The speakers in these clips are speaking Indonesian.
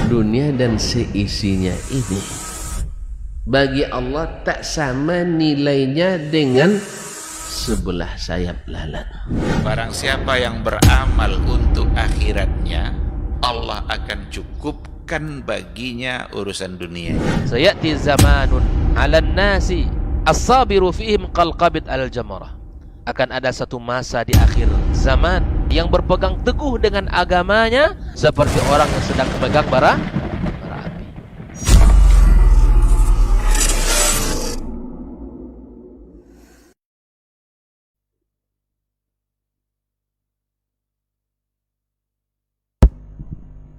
dunia dan seisinya ini bagi Allah tak sama nilainya dengan sebelah sayap lalat. Barang siapa yang beramal untuk akhiratnya, Allah akan cukupkan baginya urusan dunia. Sayati zamanun 'alan nasi as-sabiru fihim qalqabit al-jamarah. Akan ada satu masa di akhir zaman yang berpegang teguh dengan agamanya seperti orang yang sedang memegang bara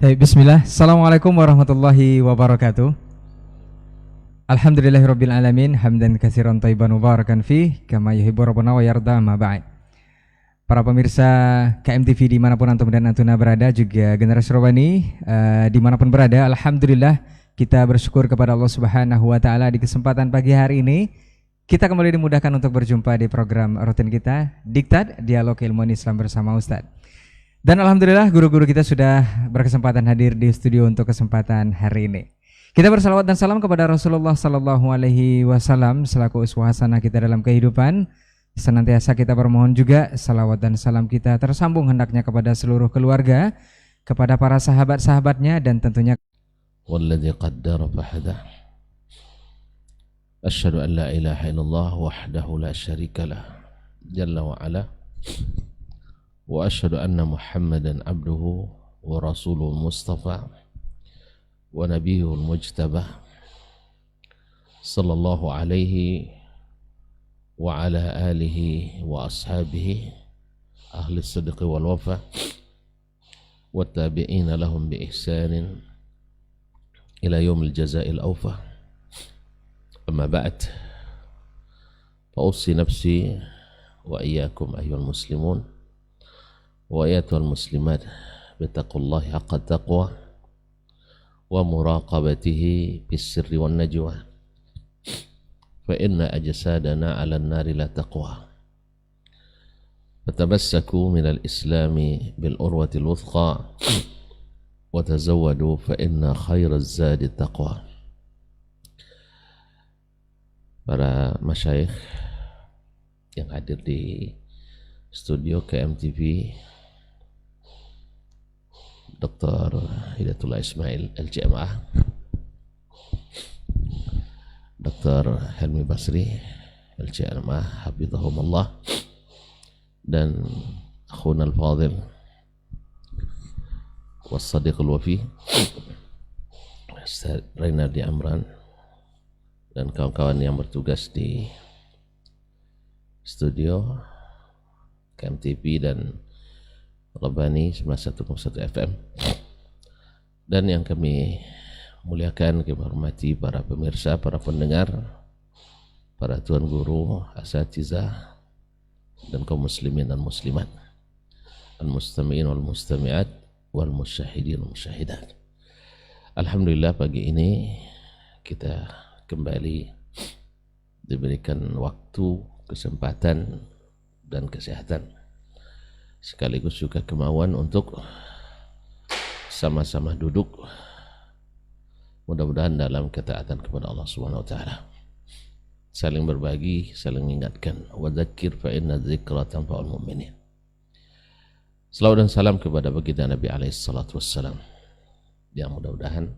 api. Bismillah. Assalamualaikum warahmatullahi wabarakatuh. Alhamdulillahirabbil alamin, hamdan katsiran thayyiban mubarakan fih kama yuhibbu rabbuna wa yarda, ma ba'd. Para pemirsa KMTV dimanapun antum dan antuna berada, juga generasi Robani dimanapun berada, alhamdulillah kita bersyukur kepada Allah Subhanahu wa taala di kesempatan pagi hari ini kita kembali dimudahkan untuk berjumpa di program rutin kita Diktat Dialog Ilmu Islam bersama Ustadz. Dan alhamdulillah guru-guru kita sudah berkesempatan hadir di studio untuk kesempatan hari ini. Kita bersalawat dan salam kepada Rasulullah sallallahu alaihi wasallam selaku uswah hasanah kita dalam kehidupan. Senantiasa kita bermohon juga salawat dan salam kita tersambung hendaknya kepada seluruh keluarga, kepada para sahabat-sahabatnya, dan tentunya Walladzi qaddara fahada. Asyhadu an la ilaha illallah wahdahu la syarikalah jalla wa ala. Wa asyhadu anna Muhammadan abduhu wa rasuluhu mustafa wa nabiyul mujtabah sallallahu alaihi wa ala alihi wa ashabihi ahli sidqi wal wafa wa tabi'ina lahum bi ihsanin ila yaumil jazaa'il awfa. Amma ba'd, fa ussi nafsi wa iyyakum ayyuhal muslimun wa ayatul muslimat bittaqullahi haqqa taqwa wa muraqabatihi bis-sirri wan najwa fa inna ajsadana 'alan nari la taqwa fatamassaku minal islami bil urwatil wuthqa wa tazawwadu fa inna khairaz zadi taqwa. Para masyayikh yang hadir di studio KMTV, Dr. Hidayatullah Ismail LCMA, Dr. Helmi Basri LCMA hafizahumullah, dan akhuna al-fadil was-sadiq al-wafi Ustaz Reynardi Amran, dan kawan-kawan yang bertugas di studio KMTV dan Rabbani 91.1 FM, dan yang kami muliakan, kami hormati para pemirsa, para pendengar, para tuan guru, asatizah, dan kaum muslimin dan muslimat, al-mustami'in wal mustami'at wal musyahidin wal musyahidat. Alhamdulillah pagi ini kita kembali diberikan waktu, kesempatan, dan kesehatan, sekaligus juga kemauan untuk sama-sama duduk mudah-mudahan dalam ketaatan kepada Allah Subhanahu wa taala, saling berbagi, saling mengingatkan. Wa dzakir fa inna dzikra tanfa'ul mu'minin. Salawat dan salam kepada baginda Nabi alaihi salatu wassalam, yang mudah-mudahan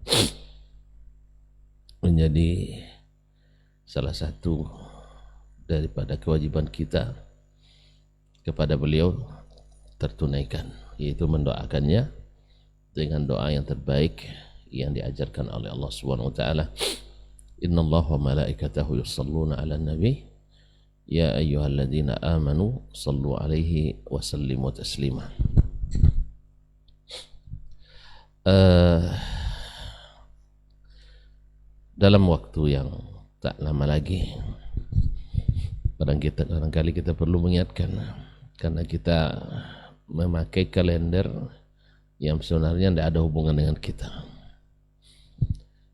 menjadi salah satu daripada kewajiban kita kepada beliau tertunaikan, yaitu mendoakannya dengan doa yang terbaik yang diajarkan oleh Allah Subhanahu wa taala. Innallaha wa malaikatahu yusholluna 'alan nabi ya ayyuhalladzina amanu shallu 'alaihi wa sallimu taslima. Dalam waktu yang tak lama lagi barangkali kita perlu mengingatkan, karena kita memakai kalender yang sebenarnya tidak ada hubungan dengan kita.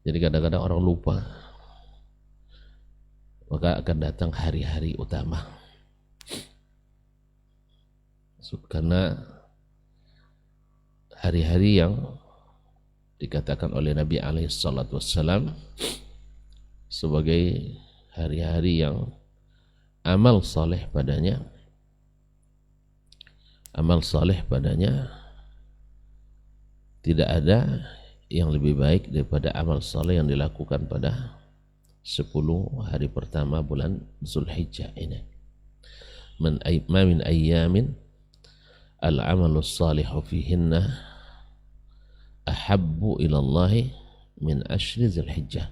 Jadi kadang-kadang orang lupa, maka akan datang hari-hari utama. Karena hari-hari yang dikatakan oleh Nabi SAW sebagai hari-hari yang amal saleh padanya tidak ada yang lebih baik daripada amal saleh yang dilakukan pada 10 hari pertama bulan Zulhijjah ini. Ma min ayyamin al-amalu salihu fihinna ahabbu ila Allah min ashri Zulhijjah.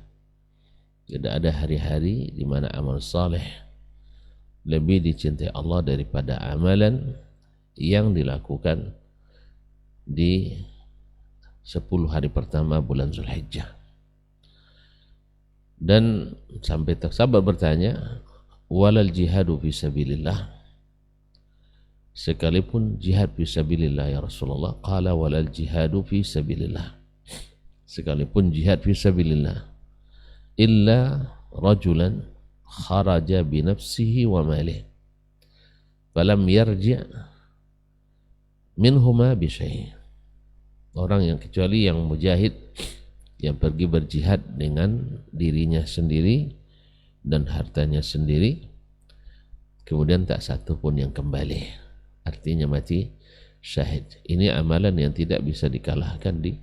Tidak ada hari-hari di mana amal saleh lebih dicintai Allah daripada amalan yang dilakukan di 10 hari pertama bulan Zulhijjah. Dan sampai sahabat bertanya, walal jihadu fi sabilillah, sekalipun jihad fi sabilillah ya Rasulullah. Qala walal jihadu fi sabilillah, sekalipun jihad fi sabilillah, illa rajulan kharaja bi nafsihi wa malih falam yarji' minhuma bi syai'. Orang yang kecuali yang mujahid yang pergi berjihad dengan dirinya sendiri dan hartanya sendiri, kemudian tak satu pun yang kembali, artinya mati syahid. Ini amalan yang tidak bisa dikalahkan di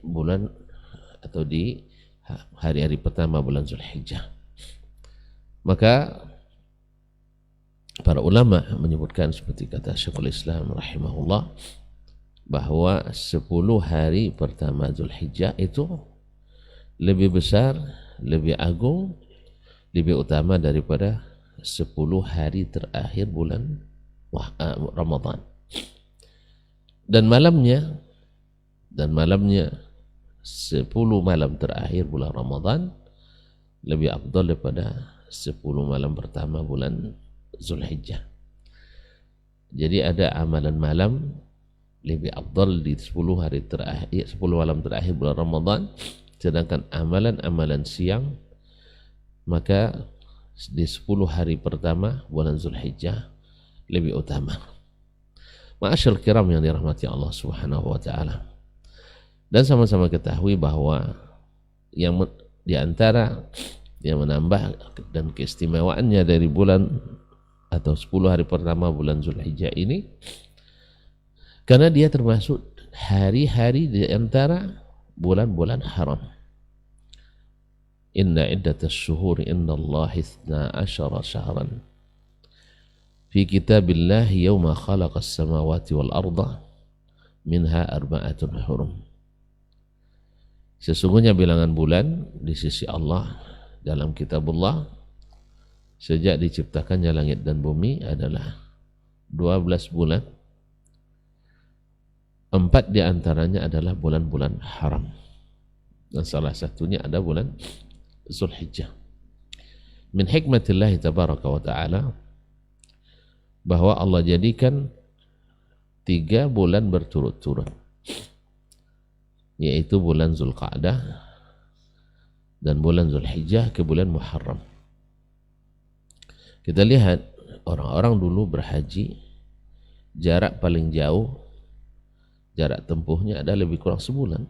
bulan atau di hari-hari pertama bulan Zulhijjah. Maka para ulama menyebutkan seperti kata Syekhul Islam rahimahullah, bahwa 10 hari pertama Zulhijjah itu lebih besar, lebih agung, lebih utama daripada 10 hari terakhir bulan Ramadan. Dan malamnya 10 malam terakhir bulan Ramadan lebih afdal daripada 10 malam pertama bulan Zulhijjah. Jadi ada amalan malam lebih afdal di 10 hari terakhir, 10 malam terakhir bulan Ramadan, sedangkan amalan-amalan siang maka di 10 hari pertama bulan Zulhijjah lebih utama. Ma'asyil kiram yang dirahmati Allah Subhanahu wa taala. Dan sama-sama ketahui bahwa yang di antara yang menambah dan keistimewaannya dari bulan atau 10 hari pertama bulan Zulhijjah ini, karena dia termasuk hari-hari di antara bulan-bulan haram. Inna iddatas syuhuri indallahi 12 syahran fi kitabillahi yawma khalaqas samawati wal arda minha arba'atun hurum. Sesungguhnya bilangan bulan di sisi Allah dalam kitabullah sejak diciptakannya langit dan bumi adalah 12 bulan. 4 di antaranya adalah bulan-bulan haram, dan salah satunya ada bulan Zulhijjah. Min hikmatillahi tabaraka wa ta'ala, bahwa Allah jadikan 3 bulan berturut-turut, yaitu bulan Zulqa'dah dan bulan Zulhijjah ke bulan Muharram. Kita lihat orang-orang dulu berhaji, jarak paling jauh, jarak tempuhnya ada lebih kurang sebulan.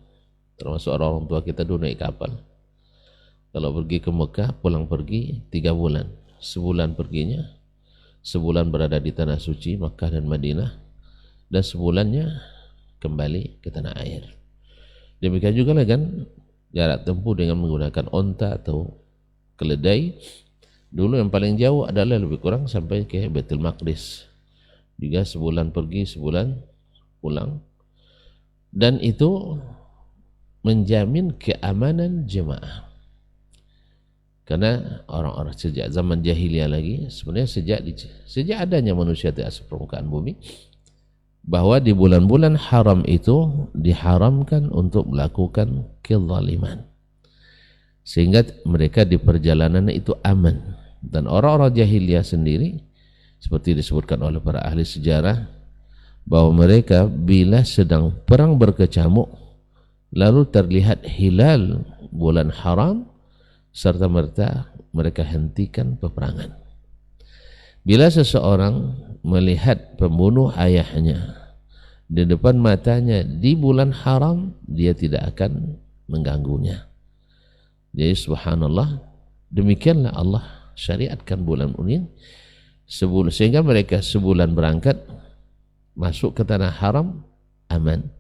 Termasuk orang tua kita dulu naik kapal. Kalau pergi ke Mekah, pulang pergi 3 bulan. Sebulan perginya, sebulan berada di tanah suci Mekah dan Madinah, dan sebulannya kembali ke tanah air. Demikian juga kan jarak tempuh dengan menggunakan onta atau keledai. Dulu yang paling jauh adalah lebih kurang sampai ke Baitul Maqdis. Juga sebulan pergi, sebulan pulang. Dan itu menjamin keamanan jemaah. Karena orang-orang sejak zaman jahiliyah lagi, sebenarnya sejak adanya manusia di atas permukaan bumi, bahwa di bulan-bulan haram itu diharamkan untuk melakukan kezaliman, sehingga mereka di perjalanan itu aman. Dan orang-orang jahiliyah sendiri, seperti disebutkan oleh para ahli sejarah, bahwa mereka bila sedang perang berkecamuk lalu terlihat hilal bulan haram, serta mereka hentikan peperangan. Bila seseorang melihat pembunuh ayahnya di depan matanya di bulan haram, dia tidak akan mengganggunya. Jadi subhanallah, demikianlah Allah syariatkan bulan ini sehingga mereka sebulan berangkat masuk ke tanah haram aman.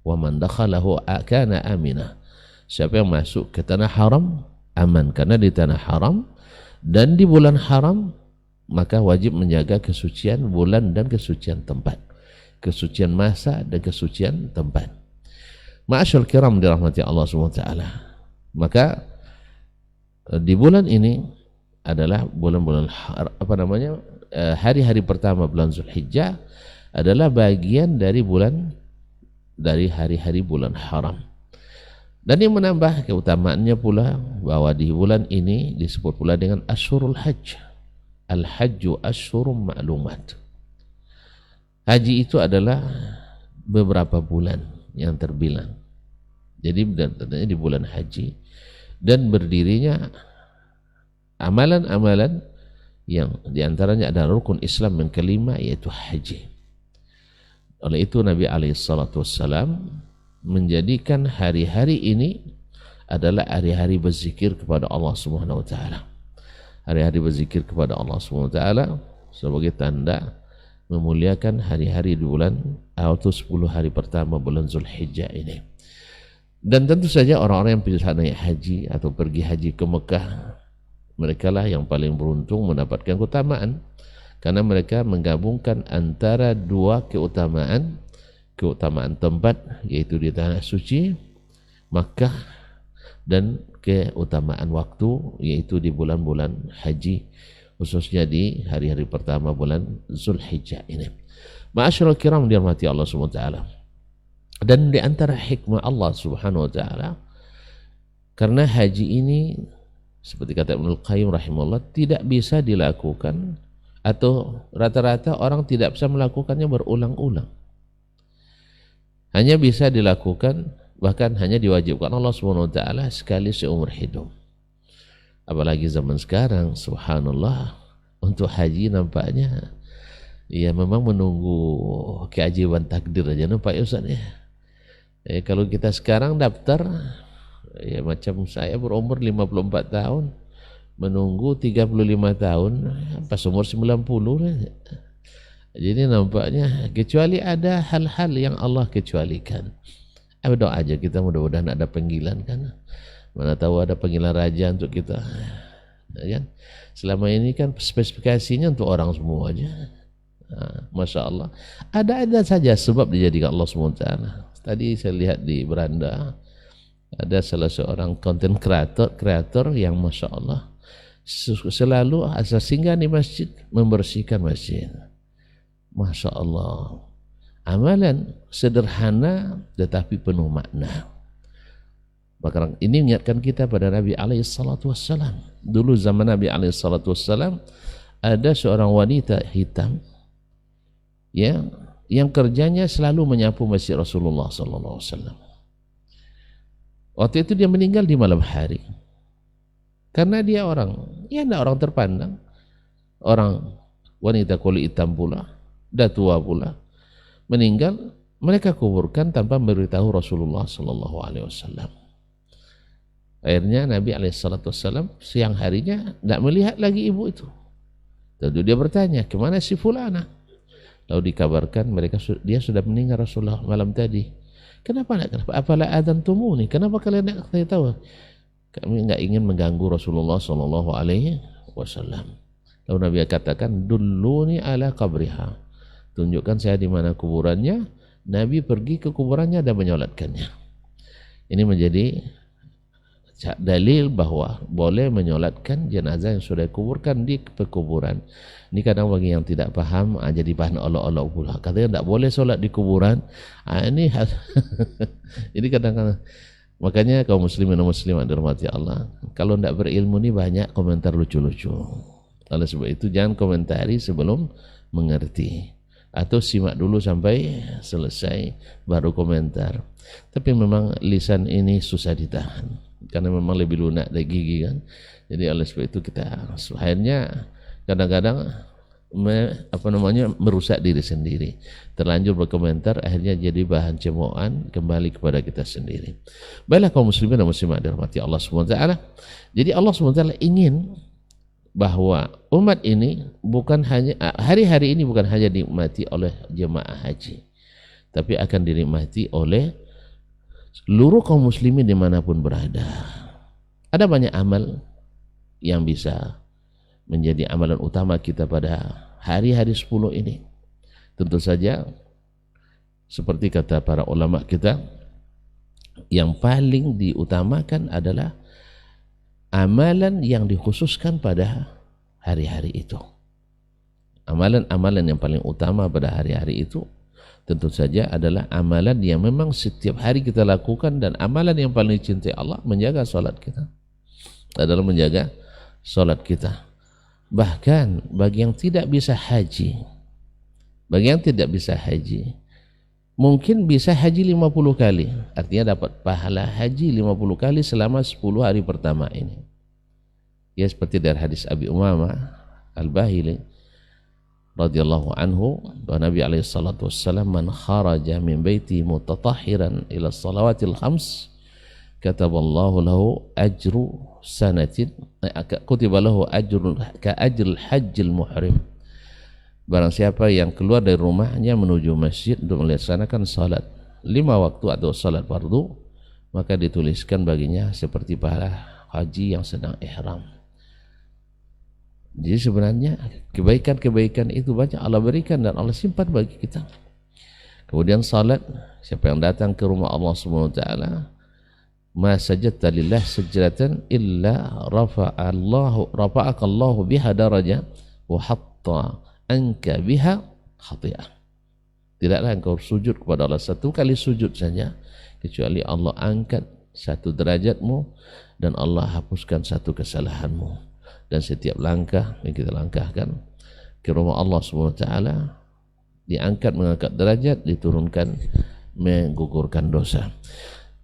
Wa man dakhalahu kana aminah. Siapa yang masuk ke tanah haram aman, karena di tanah haram dan di bulan haram maka wajib menjaga kesucian bulan dan kesucian tempat, kesucian masa dan kesucian tempat. Ma'asyarul kiram dirahmati Allah SWT. Maka di bulan ini adalah bulan-bulan hari-hari pertama bulan Zulhijjah adalah bagian dari hari-hari bulan haram. Dan yang menambah keutamaannya pula bahwa di bulan ini disebut pula dengan Asyhurul Hajj. Al-Hajju Asyhurum Ma'lumat. Haji itu adalah beberapa bulan yang terbilang. Jadi di bulan haji, dan berdirinya amalan-amalan yang diantaranya ada rukun Islam yang kelima, yaitu haji. Oleh itu Nabi SAW menjadikan hari-hari ini adalah hari-hari berzikir kepada Allah Subhanahu wa taala. Hari-hari berzikir kepada Allah Subhanahu wa taala sebagai tanda memuliakan hari-hari di bulan atau 10 hari pertama bulan Zulhijjah ini. Dan tentu saja orang-orang yang bisa naik haji atau pergi haji ke Mekah, mereka lah yang paling beruntung mendapatkan keutamaan, karena mereka menggabungkan antara dua keutamaan tempat, yaitu di tanah suci Makkah, dan keutamaan waktu, yaitu di bulan-bulan haji, khususnya di hari-hari pertama bulan Zulhijjah ini. Ma'asyiral kiram dirahmati Allah SWT. Dan di antara hikmah Allah Subhanahu wa taala, karena haji ini seperti kata Ibnul Qayyim rahimahullah tidak bisa dilakukan, atau rata-rata orang tidak bisa melakukannya berulang-ulang. Hanya bisa dilakukan, bahkan hanya diwajibkan Allah Subhanahu wa taala sekali seumur hidup. Apalagi zaman sekarang, subhanallah, untuk haji nampaknya ya memang menunggu keajaiban takdir aja, nampak ya Ustaz ya. Kalau kita sekarang daftar, ya macam saya berumur 54 tahun, menunggu 35 tahun, pas umur 90. Jadi nampaknya kecuali ada hal-hal yang Allah kecualikan. Berdoa aja kita, mudah-mudahan ada panggilan kan. Mana tahu ada panggilan raja untuk kita. Ya, selama ini kan spesifikasinya untuk orang semua aja. Masya Allah. Ada saja sebab dijadikan Allah SWT. Tadi saya lihat di beranda ada salah seorang content creator yang Masya Allah selalu asal singgah di masjid membersihkan masjid. Masya Allah. Amalan sederhana tetapi penuh makna. Maka ini mengingatkan kita pada Nabi SAW. Dulu zaman Nabi SAW ada seorang wanita hitam yang kerjanya selalu menyapu masjid Rasulullah SAW. Waktu itu dia meninggal di malam hari, karena dia tidak orang terpandang, orang wanita kulit hitam pula, dah tua pula, meninggal. Mereka kuburkan tanpa memberitahu Rasulullah SAW. Akhirnya Nabi SAW siang harinya tidak melihat lagi ibu itu. Lalu dia bertanya, kemana si fulana? Lalu dikabarkan dia sudah meninggal Rasulullah malam tadi. Kenapa? Apalah adzan tumuni? Kenapa kalian tidak saya tahu? Kami tidak ingin mengganggu Rasulullah SAW. Lalu Nabi katakan, dulluni ala qabriha. Tunjukkan saya di mana kuburannya. Nabi pergi ke kuburannya dan menyolatkannya. Ini menjadi dalil bahwa boleh menyolatkan jenazah yang sudah dikuburkan di pekuburan. Ini kadang bagi yang tidak paham jadi bahan olok-olok pula. Katanya tidak boleh solat di kuburan. Ini kadang-kadang, makanya kaum muslimin dan muslimat dirahmati Allah, kalau tidak berilmu ini banyak komentar lucu-lucu. Oleh sebab itu jangan komentari sebelum mengerti, atau simak dulu sampai selesai baru komentar. Tapi memang lisan ini susah ditahan, karena memang lebih lunak dari gigi kan. Jadi oleh sebab itu kita akhirnya kadang-kadang merusak diri sendiri. Terlanjur berkomentar, akhirnya jadi bahan cemoohan kembali kepada kita sendiri. Baiklah kaum muslimin dan muslimat dirahmati Allah SWT. Jadi Allah SWT ingin bahwa umat ini bukan hanya hari-hari ini bukan hanya dinikmati oleh jemaah haji, tapi akan dinikmati oleh seluruh kaum muslimin dimanapun berada. Ada banyak amal yang bisa menjadi amalan utama kita pada hari-hari 10 ini. Tentu saja seperti kata para ulama kita, yang paling diutamakan adalah amalan yang dikhususkan pada hari-hari itu. Amalan-amalan yang paling utama pada hari-hari itu tentu saja adalah amalan yang memang setiap hari kita lakukan, dan amalan yang paling dicintai Allah menjaga salat kita, adalah menjaga salat kita. Bahkan bagi yang tidak bisa haji, mungkin bisa haji 50 kali, artinya dapat pahala haji 50 kali selama 10 hari pertama ini. Ya, seperti dari hadis Abi Umamah Al-Bahili radhiyallahu anhu, bahwa Nabi alaihi salatu wassalam, man kharaja min baiti mutatahhiran ila salawatil khams kataballahu lahu ajru sanatin, kutiba lahu ajrun ka ajril hajjil muhrim. Barang siapa yang keluar dari rumahnya menuju masjid untuk melaksanakan salat 5 waktu atau salat fardu, maka dituliskan baginya seperti pahala haji yang sedang ihram. Jadi sebenarnya kebaikan-kebaikan itu banyak Allah berikan dan Allah simpan bagi kita. Kemudian salat, siapa yang datang ke rumah Allah Subhanahu wa taala, ma sajadta lillah sajdatan illa rafa'akallahu biha daraja wa hatta anka biha khati'ah. Tidaklah engkau sujud kepada Allah satu kali sujud saja, kecuali Allah angkat satu derajatmu dan Allah hapuskan satu kesalahanmu. Dan setiap langkah yang kita langkahkan ke rumah Allah SWT, diangkat, mengangkat derajat, diturunkan, menggugurkan dosa.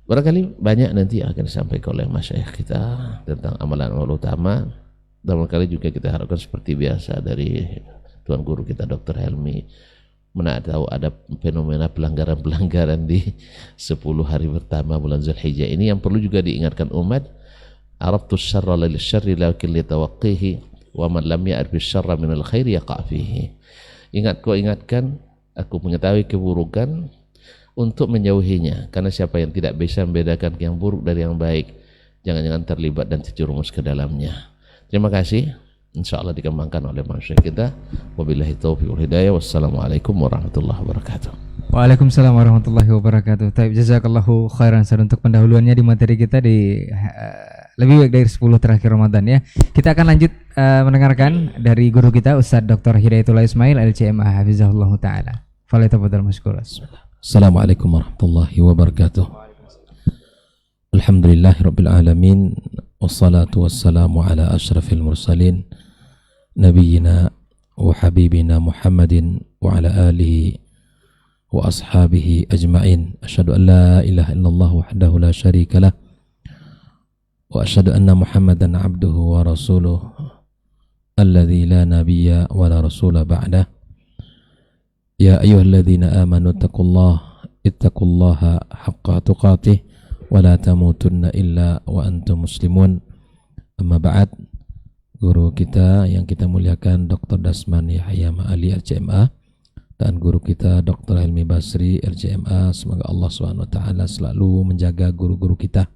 Barangkali banyak nanti akan disampaikan oleh masyayikh kita tentang amalan-amalan utama, dan barangkali juga kita harapkan seperti biasa dari Tuan Guru kita Dr. Helmi, mana tahu ada fenomena pelanggaran-pelanggaran di 10 hari pertama bulan Zulhijjah ini yang perlu juga diingatkan umat. Arabtu syarra lil syarri lakin li tawaqqihi wa man lam ya'rif syarra min al khair yaqa' fihi. Ingatkan, aku mengetahui keburukan untuk menjauhinya, karena siapa yang tidak bisa membedakan yang buruk dari yang baik, jangan-jangan terlibat dan terjerumus ke dalamnya. Terima kasih. Insyaallah dikembangkan oleh manusia kita. Wabillahi taufiq wal hidayah. Wassalamualaikum warahmatullahi wabarakatuh. Waalaikumsalam warahmatullahi wabarakatuh. Taib, jazakallahu khairan untuk pendahuluannya di materi kita di lebih baik dari 10 terakhir Ramadan ya. Kita akan lanjut mendengarkan dari guru kita Ustaz Dr. Hidayatullah Ismail LCMA hafizahullah taala. Falyatafadhal mashkura. Assalamualaikum warahmatullahi wabarakatuh. Alhamdulillahirabbil alamin, wassalatu wassalamu ala asyrafil mursalin nabiyyina wa habibina Muhammadin wa ala alihi wa ashabihi ajma'in. Asyhadu an la ilaha illallah wahdahu la syarika lah wa asyhadu anna Muhammadan abduhu wa rasuluh alladzi la nabiyya wa la rasula ba'dah. Ya ayyuhalladzina amanu ittaqullaha haqqa tuqatih wa la tamutunna illa wa antum muslimun. Amma ba'd. Guru kita yang kita muliakan Dr. Dasman Yahya Ma'ali LCMA dan guru kita Dr. Helmi Basri LCMA, semoga Allah SWT selalu menjaga guru-guru kita.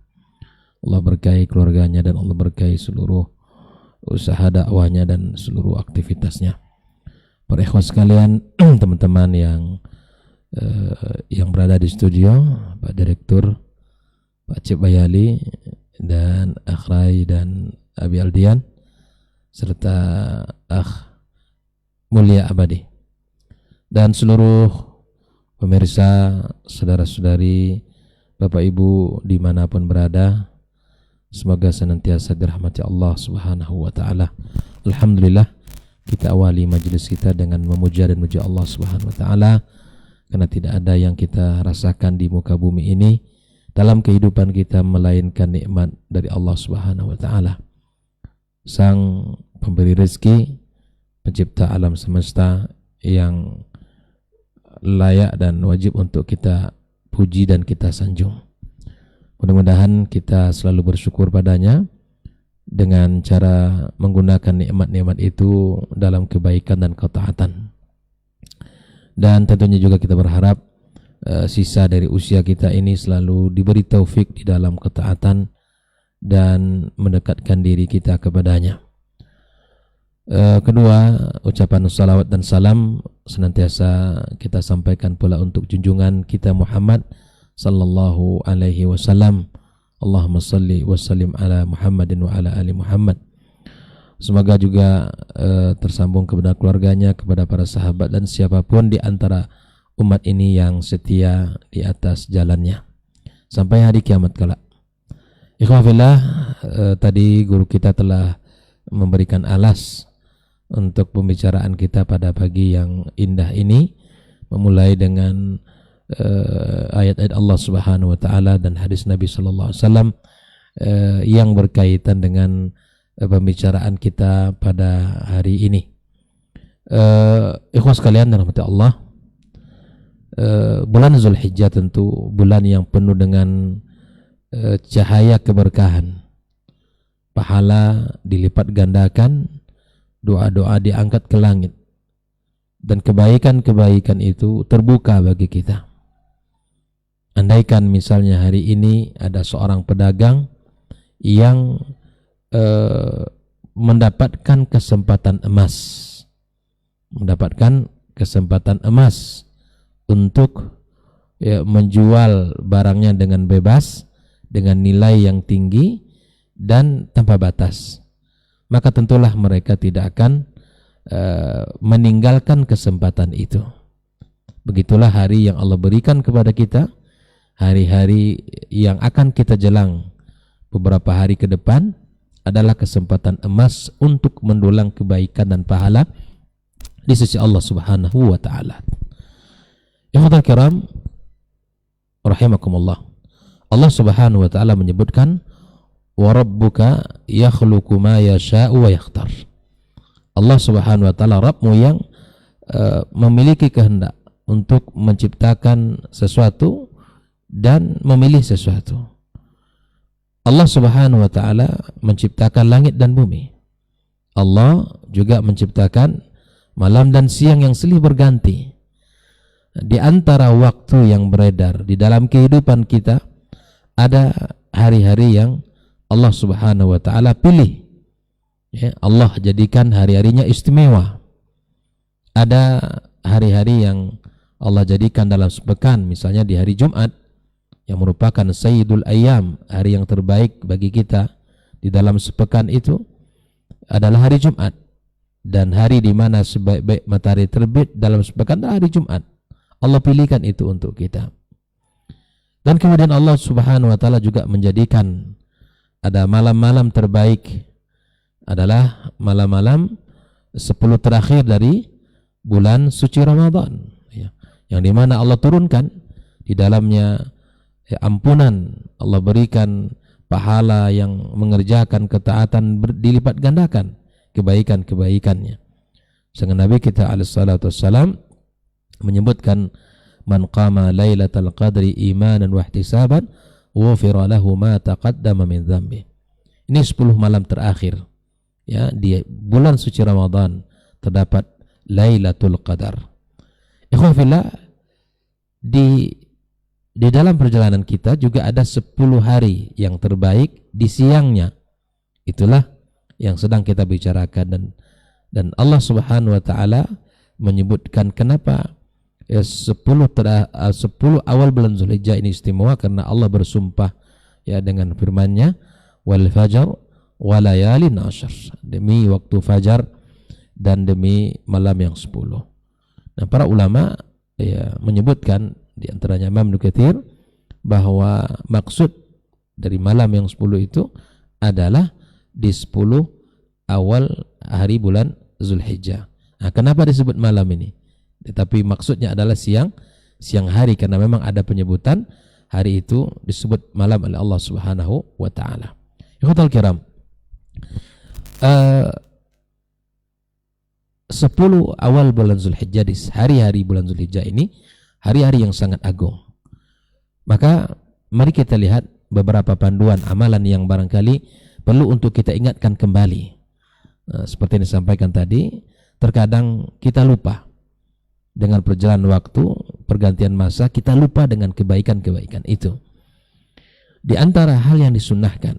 Allah berkahi keluarganya dan Allah berkahi seluruh usaha dakwahnya dan seluruh aktivitasnya. Para ikhwan sekalian, teman-teman yang berada di studio, Pak Direktur, Pak Cip Bayali, dan Akh Rai dan Abi Aldian, serta Akh Mulia Abadi, dan seluruh pemirsa, saudara-saudari, Bapak Ibu dimanapun berada, semoga senantiasa dirahmati Allah Subhanahu wa ta'ala. Alhamdulillah, kita awali majelis kita dengan memuja dan memuja Allah Subhanahu wa ta'ala, karena tidak ada yang kita rasakan di muka bumi ini dalam kehidupan kita melainkan nikmat dari Allah Subhanahu wa ta'ala, Sang pemberi rezeki, pencipta alam semesta yang layak dan wajib untuk kita puji dan kita sanjung. Mudah-mudahan kita selalu bersyukur padanya dengan cara menggunakan nikmat-nikmat itu dalam kebaikan dan ketaatan. Dan tentunya juga kita berharap sisa dari usia kita ini selalu diberi taufik di dalam ketaatan dan mendekatkan diri kita kepadanya. Kedua, ucapan salawat dan salam senantiasa kita sampaikan pula untuk junjungan kita Muhammad sallallahu alaihi wasallam. Allahumma salli wa sallim ala Muhammadin wa ala ali Muhammad. Semoga juga tersambung kepada keluarganya, kepada para sahabat dan siapapun di antara umat ini yang setia di atas jalannya sampai hari kiamat kelak. Ikhwafillah, tadi guru kita telah memberikan alas untuk pembicaraan kita pada pagi yang indah ini, memulai dengan ayat-ayat Allah Subhanahu wa taala dan hadis Nabi sallallahu alaihi wasallam yang berkaitan dengan pembicaraan kita pada hari ini. Ikhwas sekalian rahmati Allah, bulan Zulhijjah tentu bulan yang penuh dengan cahaya keberkahan, pahala dilipat gandakan, doa-doa diangkat ke langit, dan kebaikan-kebaikan itu terbuka bagi kita. Andaikan misalnya hari ini ada seorang pedagang yang mendapatkan kesempatan emas untuk menjual barangnya dengan bebas, dengan nilai yang tinggi dan tanpa batas, maka tentulah mereka tidak akan meninggalkan kesempatan itu. Begitulah hari yang Allah berikan kepada kita, hari-hari yang akan kita jelang beberapa hari ke depan adalah kesempatan emas untuk mendulang kebaikan dan pahala di sisi Allah Subhanahu wa taala. Ikhwatal kiram rahimakumullah. Allah Subhanahu wa taala menyebutkan wa rabbuka yakhluqu ma yasha'u wa yakhtar. Allah Subhanahu wa taala Rabbmu yang memiliki kehendak untuk menciptakan sesuatu dan memilih sesuatu. Allah Subhanahu wa taala menciptakan langit dan bumi. Allah juga menciptakan malam dan siang yang silih berganti. Di antara waktu yang beredar di dalam kehidupan kita ada hari-hari yang Allah Subhanahu wa taala pilih. Ya, Allah jadikan hari-harinya istimewa. Ada hari-hari yang Allah jadikan dalam sepekan, misalnya di hari Jumat yang merupakan Sayyidul Ayyam, hari yang terbaik bagi kita di dalam sepekan itu adalah hari Jumat, dan hari di mana sebaik-baik matahari terbit dalam sepekan adalah hari Jumat. Allah pilihkan itu untuk kita. Dan kemudian Allah Subhanahu wa taala juga menjadikan ada malam-malam terbaik adalah malam-malam 10 terakhir dari bulan suci Ramadan, ya, yang dimana Allah turunkan di dalamnya ampunan, Allah berikan pahala yang mengerjakan ketaatan dilipat gandakan kebaikan-kebaikannya. Sehingga Nabi kita alaihi salatu wassalam menyebutkan man qama lailatal qadri imanan wa ihtisaban ghufira lahu ma taqaddama min dzambi. Ini 10 malam terakhir, ya, di bulan suci Ramadan terdapat Lailatul Qadar. Ikhwan fillah, di dalam perjalanan kita juga ada 10 hari yang terbaik di siangnya. Itulah yang sedang kita bicarakan, dan Allah Subhanahu wa taala menyebutkan kenapa 10 awal bulan Zulhijjah ini istimewa, karena Allah bersumpah ya dengan firman-Nya wal fajar wa layalin ashar, demi waktu fajar dan demi malam yang 10. Nah, para ulama ya menyebutkan, di antaranya Imam Ibnu Katsir, bahwa maksud dari malam yang 10 itu adalah di 10 awal hari bulan Zulhijjah. Nah, kenapa disebut malam ini? Tetapi maksudnya adalah siang hari, karena memang ada penyebutan hari itu disebut malam oleh Allah Subhanahu wa taala. Ikhwatal kiram, 10 awal bulan Zulhijjah, di hari-hari bulan Zulhijjah ini hari-hari yang sangat agung. Maka mari kita lihat beberapa panduan amalan yang barangkali perlu untuk kita ingatkan kembali. Seperti yang disampaikan tadi, terkadang kita lupa dengan perjalanan waktu, pergantian masa, kita lupa dengan kebaikan-kebaikan itu. Di antara hal yang disunnahkan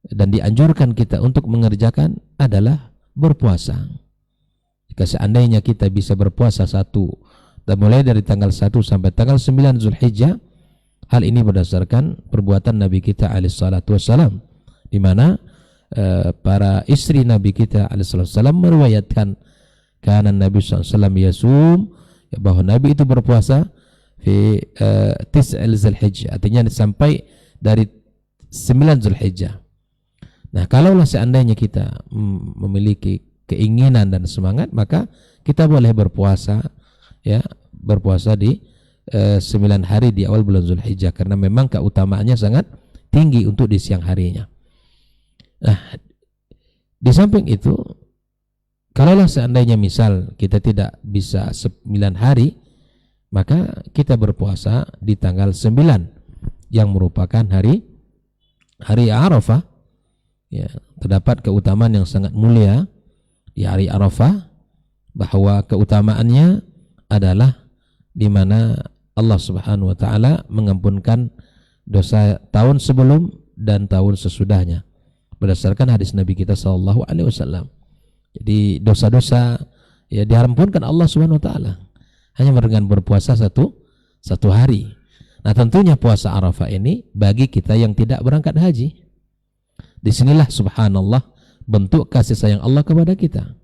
dan dianjurkan kita untuk mengerjakan adalah berpuasa. Jika seandainya kita bisa berpuasa mulai dari tanggal 1 sampai tanggal 9 Zulhijjah, hal ini berdasarkan perbuatan Nabi kita alaihi salatu wassalam, di mana para istri Nabi kita alaihi salatu wassalam meriwayatkan karena Nabi SAW yasum, bahwa Nabi itu berpuasa fi tis'il Zulhijjah, artinya sampai dari 9 Zulhijjah. Nah, kalaulah seandainya kita memiliki keinginan dan semangat, maka kita boleh berpuasa, ya, berpuasa di 9 hari di awal bulan Zulhijjah, karena memang keutamaannya sangat tinggi untuk di siang harinya. Nah, di samping itu, kalaulah seandainya misal kita tidak bisa 9 hari, maka kita berpuasa di tanggal 9 yang merupakan hari Arafah. Ya, terdapat keutamaan yang sangat mulia di hari Arafah, bahwa keutamaannya adalah di mana Allah Subhanahu wa taala mengampunkan dosa tahun sebelum dan tahun sesudahnya berdasarkan hadis Nabi kita sallallahu alaihi wasallam. Jadi dosa-dosa ya diampunkan Allah Subhanahu wa taala hanya dengan berpuasa satu hari. Nah, tentunya puasa Arafah ini bagi kita yang tidak berangkat haji. Disinilah subhanallah bentuk kasih sayang Allah kepada kita.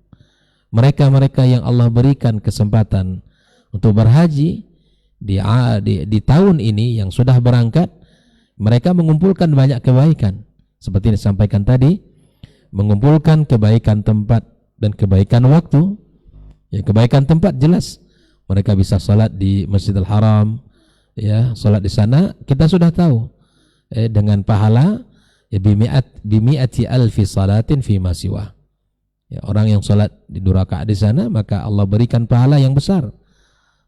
Mereka-mereka yang Allah berikan kesempatan untuk berhaji di tahun ini yang sudah berangkat, mereka mengumpulkan banyak kebaikan. Seperti yang disampaikan tadi, mengumpulkan kebaikan tempat dan kebaikan waktu. Ya, kebaikan tempat jelas, mereka bisa salat di Masjidil Haram, ya, salat di sana kita sudah tahu dengan pahala ya bimi'ati alfi salatin fi ma siwa. Ya, orang yang salat di 2 rakaat di sana, maka Allah berikan pahala yang besar,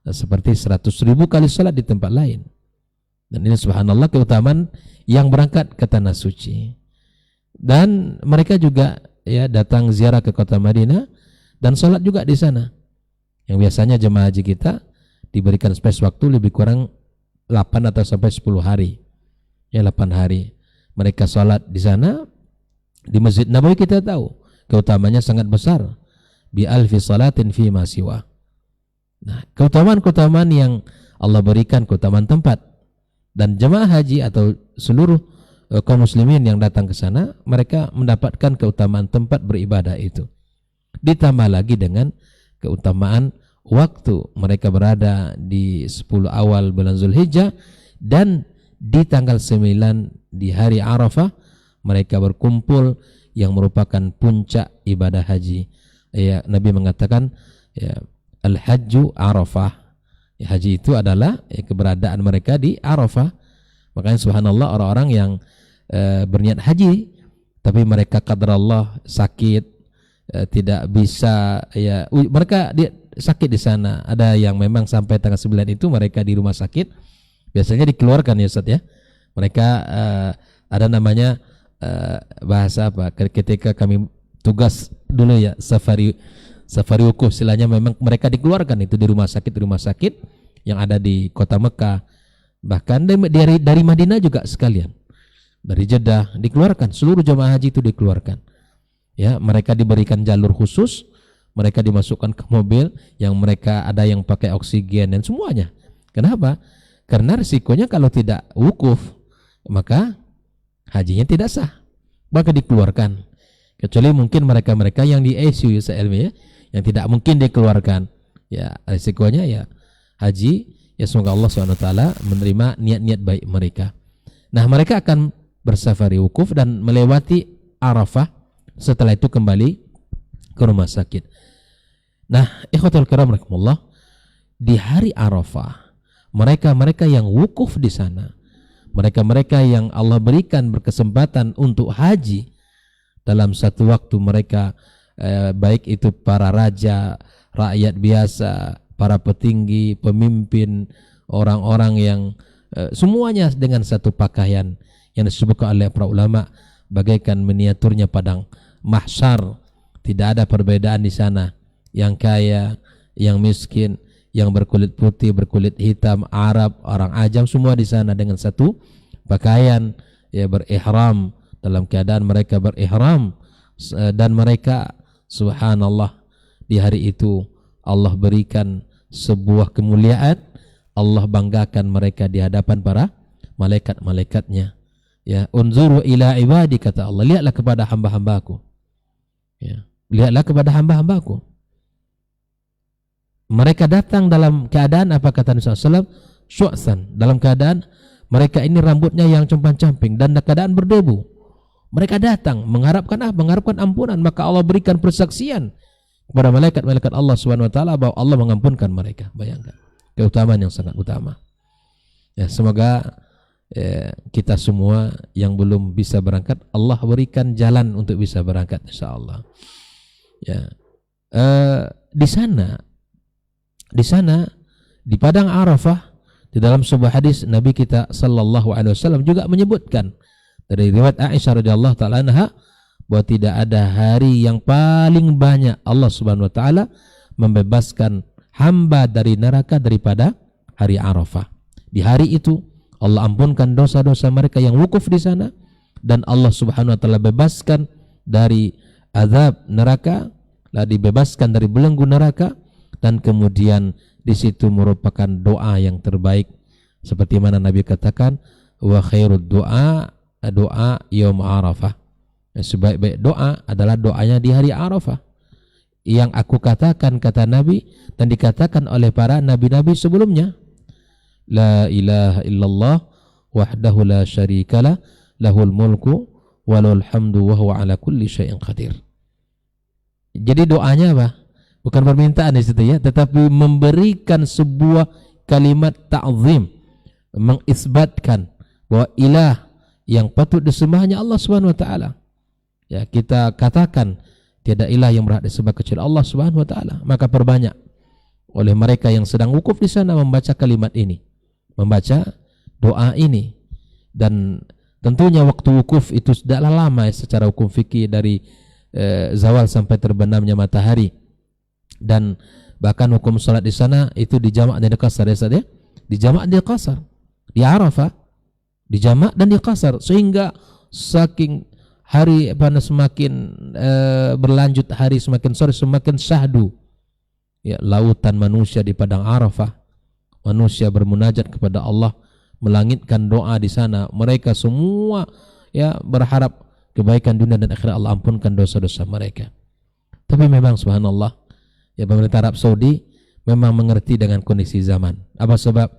seperti 100.000 kali salat di tempat lain. Dan ini subhanallah keutamaan yang berangkat ke tanah suci. Dan mereka juga ya datang ziarah ke kota Madinah dan salat juga di sana. Yang biasanya jemaah haji kita diberikan space waktu lebih kurang 8 atau sampai 10 hari. Ya, 8 hari. Mereka salat di sana. Di Masjid Nabawi kita tahu keutamanya sangat besar. Bi alfi salatin fi ma siwa. Nah, keutamaan-keutamaan yang Allah berikan, keutamaan tempat, dan jemaah haji atau seluruh kaum muslimin yang datang ke sana, mereka mendapatkan keutamaan tempat beribadah itu. Ditambah lagi dengan keutamaan waktu mereka berada di 10 awal bulan Zulhijjah, dan di tanggal 9 di hari Arafah mereka berkumpul yang merupakan puncak ibadah haji. Ya, Nabi mengatakan ya, al-hajju Arafah. Ya, haji itu adalah ya, keberadaan mereka di Arafah. Makanya subhanallah orang-orang yang berniat haji tapi mereka qadarallah sakit, tidak bisa, ya mereka sakit di sana. Ada yang memang sampai tanggal 9 itu mereka di rumah sakit, biasanya dikeluarkan ya Ustaz ya. Mereka ada namanya bahasa apa, ketika kami tugas dulu ya, safari wukuf, istilahnya memang mereka dikeluarkan itu di rumah sakit yang ada di kota Mekah, bahkan dari Madinah juga sekalian, dari Jeddah dikeluarkan, seluruh jemaah haji itu dikeluarkan. Ya, mereka diberikan jalur khusus, mereka dimasukkan ke mobil yang mereka ada yang pakai oksigen dan semuanya. Kenapa? Karena risikonya kalau tidak wukuf maka hajinya tidak sah, maka dikeluarkan. Kecuali mungkin mereka-mereka yang di ICU ya, yang tidak mungkin dikeluarkan. Ya, risikonya ya haji, ya semoga Allah SWT menerima niat-niat baik mereka. Nah, mereka akan bersafari wukuf dan melewati Arafah, setelah itu kembali ke rumah sakit. Nah, ikhwatul kiram rahimakumullah, di hari Arafah mereka-mereka yang wukuf di sana, mereka-mereka yang Allah berikan berkesempatan untuk haji dalam satu waktu, mereka baik itu para raja, rakyat biasa, para petinggi, pemimpin, orang-orang yang semuanya dengan satu pakaian yang disebutkan oleh para ulama bagaikan miniaturnya padang mahsyar. Tidak ada perbedaan di sana, yang kaya, yang miskin, yang berkulit putih, berkulit hitam, Arab, orang ajam, semua di sana dengan satu pakaian, ya, berihram, dalam keadaan mereka berihram. Dan mereka subhanallah di hari itu Allah berikan sebuah kemuliaan, Allah banggakan mereka di hadapan para malaikat-malaikatnya. Ya, unzuru ila ibadi, kata Allah, lihatlah kepada hamba-hambaku. Ya, lihatlah kepada hamba-hambaku. Mereka datang dalam keadaan apa, kata Nabi SAW, syu'san, dalam keadaan mereka ini rambutnya yang compang-camping dan dalam keadaan berdebu. Mereka datang mengharapkan apa? Mengharapkan ampunan, maka Allah berikan persaksian kepada malaikat-malaikat Allah Subhanahu wa taala bahwa Allah mengampunkan mereka. Bayangkan keutamaan yang sangat utama. Ya, semoga kita semua yang belum bisa berangkat, Allah berikan jalan untuk bisa berangkat insyaallah. Ya, di sana di padang Arafah, di dalam sebuah hadis Nabi kita sallallahu alaihi wasallam juga menyebutkan dari riwayat Aisyah radhiyallahu taala anha bahwa tidak ada hari yang paling banyak Allah Subhanahu wa taala membebaskan hamba dari neraka daripada hari Arafah. Di hari itu Allah ampunkan dosa-dosa mereka yang wukuf di sana, dan Allah Subhanahu wa taala bebaskan dari azab neraka, dibebaskan dari belenggu neraka, dan kemudian di situ merupakan doa yang terbaik seperti mana Nabi katakan, wa khairud doa yaum Arafah. Sebaik-baik doa adalah doanya di hari Arafah. Yang aku katakan, kata Nabi, dan dikatakan oleh para nabi-nabi sebelumnya, la ilaha illallah wahdahu la syarikalah lahul mulku walul hamdu wa huwa ala kulli syai'in qadir. Jadi doanya apa? Bukan permintaan di situ ya, tetapi memberikan sebuah kalimat ta'zim, mengisbatkan bahwa ilah yang patut disembah hanya Allah Subhanahu wa taala. Ya, kita katakan tiada ilah yang berhak disembah kecuali Allah Subhanahu wa taala. Maka perbanyak oleh mereka yang sedang wukuf di sana membaca kalimat ini, membaca doa ini. Dan tentunya waktu wukuf itu tidaklah lama ya, secara hukum fikih dari zawal sampai terbenamnya matahari. Dan bahkan hukum salat di sana itu dijamak dan diqasar ya saudara, dijamak dan diqasar. Di Arafah dijamak dan diqasar, sehingga saking hari semakin berlanjut hari, semakin sore semakin syahdu ya lautan manusia di padang Arafah. Manusia bermunajat kepada Allah, melangitkan doa di sana. Mereka semua ya berharap kebaikan dunia dan akhirat, Allah ampunkan dosa-dosa mereka. Tapi memang subhanallah ya, pemerintah Arab Saudi memang mengerti dengan kondisi zaman. Apa sebab?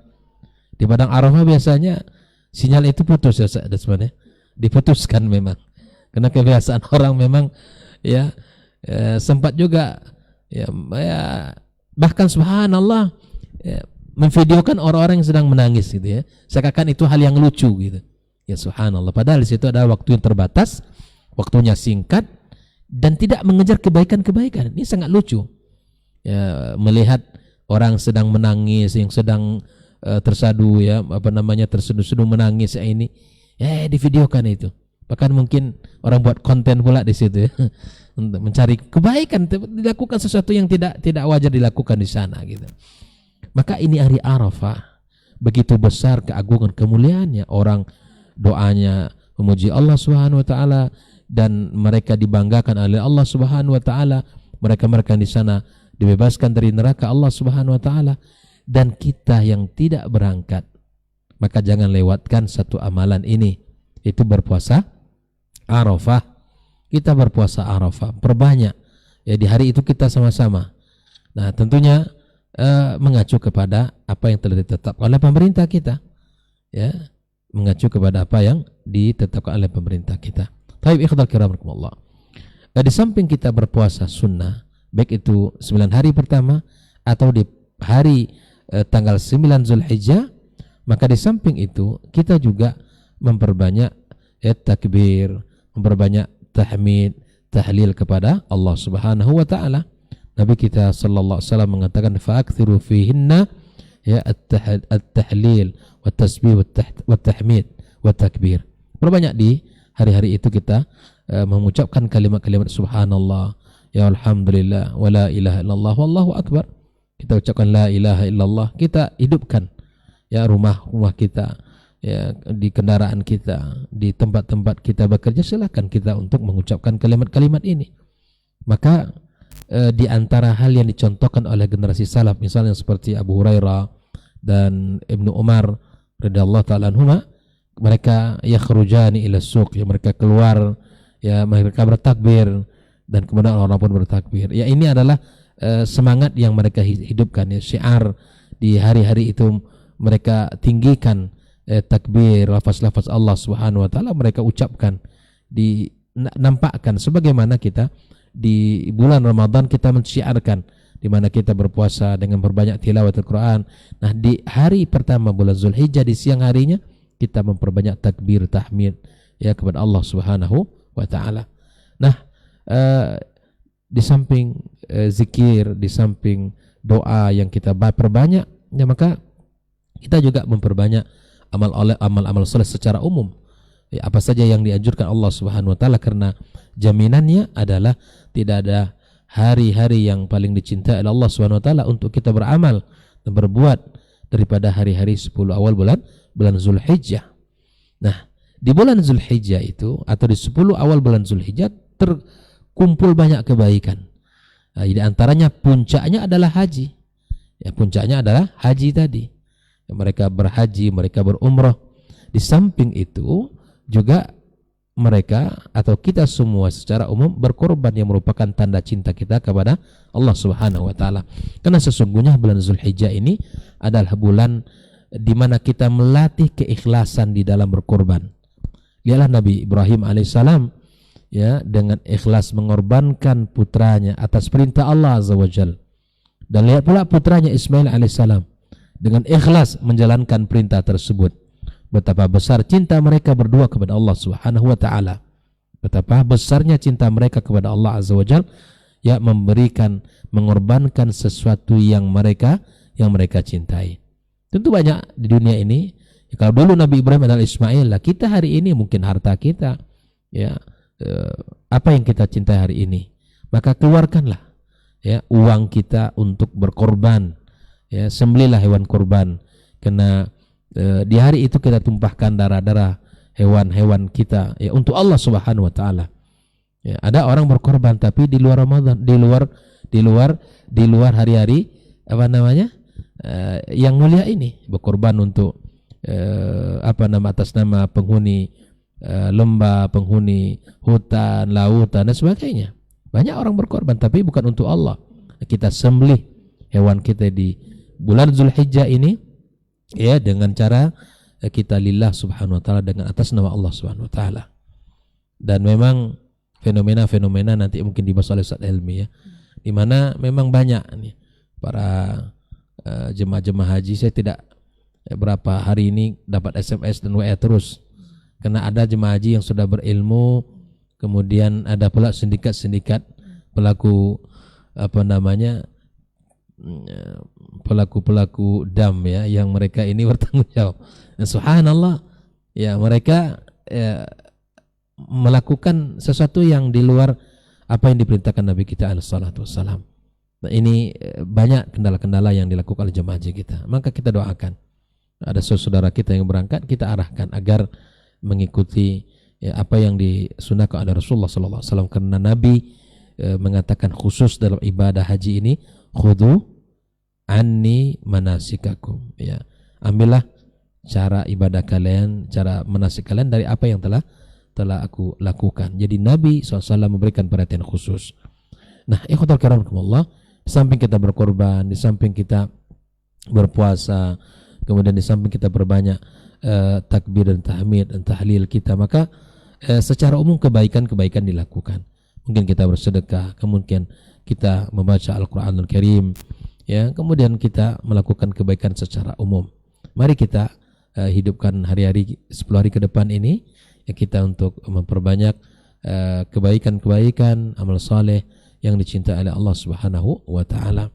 Di padang Arafah biasanya sinyal itu putus ya sebenarnya, diputuskan memang. Karena kebiasaan orang memang ya, sempat juga ya bahkan subhanallah ya, memvideokan orang-orang yang sedang menangis gitu ya, seakan itu hal yang lucu gitu ya, subhanallah. Padahal di situ ada waktu yang terbatas, waktunya singkat, dan tidak mengejar kebaikan-kebaikan. Ini sangat lucu ya, melihat orang sedang menangis, yang sedang tersadu ya, terseduh-seduh menangis ya, ini divideokan itu. Bahkan mungkin orang buat konten pula di situ ya, untuk mencari kebaikan, dilakukan sesuatu yang tidak wajar dilakukan di sana gitu. Maka ini hari Arafah, begitu besar keagungan kemuliaannya. Orang doanya memuji Allah Subhanahu wa taala, dan mereka dibanggakan oleh Allah Subhanahu wa taala. Mereka di sana dibebaskan dari neraka Allah Subhanahu wa taala. Dan kita yang tidak berangkat, maka jangan lewatkan satu amalan ini, itu berpuasa Arafah. Kita berpuasa Arafah, perbanyak ya di hari itu kita sama-sama. Nah, tentunya mengacu kepada apa yang telah ditetapkan oleh pemerintah kita ya, mengacu kepada apa yang ditetapkan oleh pemerintah kita. Taib ikhwal kiram rahimakumullah. Di samping kita berpuasa sunnah, baik itu 9 hari pertama atau di hari tanggal 9 Zulhijjah, maka di samping itu kita juga memperbanyak takbir, memperbanyak tahmid, tahlil kepada Allah Subhanahu wa taala. Nabi kita sallallahu alaihi wasallam mengatakan fa'akthiru fihinna ya at-tahlil wa tasbih wa tahmid wa takbir. Perbanyak di hari-hari itu kita mengucapkan kalimat-kalimat subhanallah, ya alhamdulillah, wa la ilaha illallah, wallahu akbar. Kita ucapkan la ilaha illallah, kita hidupkan ya rumah-rumah kita, ya di kendaraan kita, di tempat-tempat kita bekerja, silakan kita untuk mengucapkan kalimat-kalimat ini. Maka di antara hal yang dicontohkan oleh generasi salaf, misalnya seperti Abu Hurairah dan Ibnu Umar radhiyallahu ta'ala anhuma, mereka yakhrujani ila suq, ya mereka keluar, ya mereka bertakbir, dan kemudian orang pun bertakbir. Ya ini adalah semangat yang mereka hidupkan, ya syiar di hari-hari itu mereka tinggikan takbir, lafaz-lafaz Allah Subhanahu wa taala mereka ucapkan, dinampakkan sebagaimana kita di bulan Ramadan kita mensyiarkan, di mana kita berpuasa dengan berbanyak tilawat Al-Quran. Nah di hari pertama bulan Zulhijjah di siang harinya kita memperbanyak takbir tahmid ya kepada Allah Subhanahu wa taala. Nah di samping zikir, di samping doa yang kita perbanyak, ya maka kita juga memperbanyak amal-amal saleh secara umum. Ya, apa saja yang dianjurkan Allah Subhanahu wa taala, karena jaminannya adalah tidak ada hari-hari yang paling dicintai oleh Allah Subhanahu wa taala untuk kita beramal dan berbuat daripada hari-hari 10 awal bulan Zulhijjah. Nah, di bulan Zulhijjah itu atau di 10 awal bulan Zulhijjah terkumpul banyak kebaikan. Nah, di antaranya puncaknya adalah haji. Ya, puncaknya adalah haji tadi. Ya, mereka berhaji, mereka berumrah. Di samping itu juga mereka atau kita semua secara umum berkorban yang merupakan tanda cinta kita kepada Allah Subhanahu wa taala. Karena sesungguhnya bulan Zulhijjah ini adalah bulan di mana kita melatih keikhlasan di dalam berkorban. Lihatlah Nabi Ibrahim alaihissalam ya dengan ikhlas mengorbankan putranya atas perintah Allah Azza wa Jalla. Dan lihat pula putranya Ismail alaihissalam dengan ikhlas menjalankan perintah tersebut. Betapa besar cinta mereka berdua kepada Allah Subhanahu wa taala. Betapa besarnya cinta mereka kepada Allah Azza wa Jalla, ya memberikan, mengorbankan sesuatu yang mereka cintai. Tentu banyak di dunia ini. Ya, kalau dulu Nabi Ibrahim adalah Ismail, lah kita hari ini mungkin harta kita, ya apa yang kita cintai hari ini, maka keluarkanlah ya uang kita untuk berkorban. Ya, sembelihlah hewan korban, karena di hari itu kita tumpahkan darah-darah hewan-hewan kita ya untuk Allah Subhanahu wa taala. Ya, ada orang berkorban tapi di luar Ramadan, di luar hari-hari apa namanya? Yang mulia ini, berkorban untuk atas nama penghuni lembah, penghuni hutan, lautan dan sebagainya. Banyak orang berkorban tapi bukan untuk Allah. Kita sembelih hewan kita di bulan Zulhijjah ini ya dengan cara kita lillah Subhanahu wa taala, dengan atas nama Allah Subhanahu wa taala. Dan memang fenomena-fenomena nanti mungkin dibahas oleh Ustaz Helmi ya, di mana memang banyak nih para jemaah-jemaah haji. Saya tidak berapa hari ini dapat SMS dan WA terus, karena ada jemaah haji yang sudah berilmu, kemudian ada pula sindikat-sindikat pelaku pelaku dam ya, yang mereka ini bertanggung jawab. Dan subhanallah ya, mereka melakukan sesuatu yang di luar apa yang diperintahkan Nabi kita alaihi salatu wassalam. Nah, ini banyak kendala-kendala yang dilakukan oleh jemaah haji kita. Maka kita doakan ada saudara kita yang berangkat, kita arahkan agar mengikuti ya, apa yang disunahkan oleh Rasulullah sallallahu alaihi wasallam, karena Nabi mengatakan khusus dalam ibadah haji ini, khudhu anni manasikakum, ya ambillah cara ibadah kalian, cara manasik kalian dari apa yang telah aku lakukan. Jadi Nabi SAW memberikan perhatian khusus. Nah, ikhwatul kiram rahimakumullah, di samping kita berkorban, di samping kita berpuasa, kemudian di samping kita berbanyak takbir dan tahmid dan tahlil kita, maka secara umum kebaikan-kebaikan dilakukan. Mungkin kita bersedekah, kemudian kita membaca Al-Quranul Karim, ya, kemudian kita melakukan kebaikan secara umum. Mari kita hidupkan hari-hari 10 hari ke depan ini ya, kita untuk memperbanyak kebaikan-kebaikan, amal saleh yang dicintai oleh Allah Subhanahu wa taala.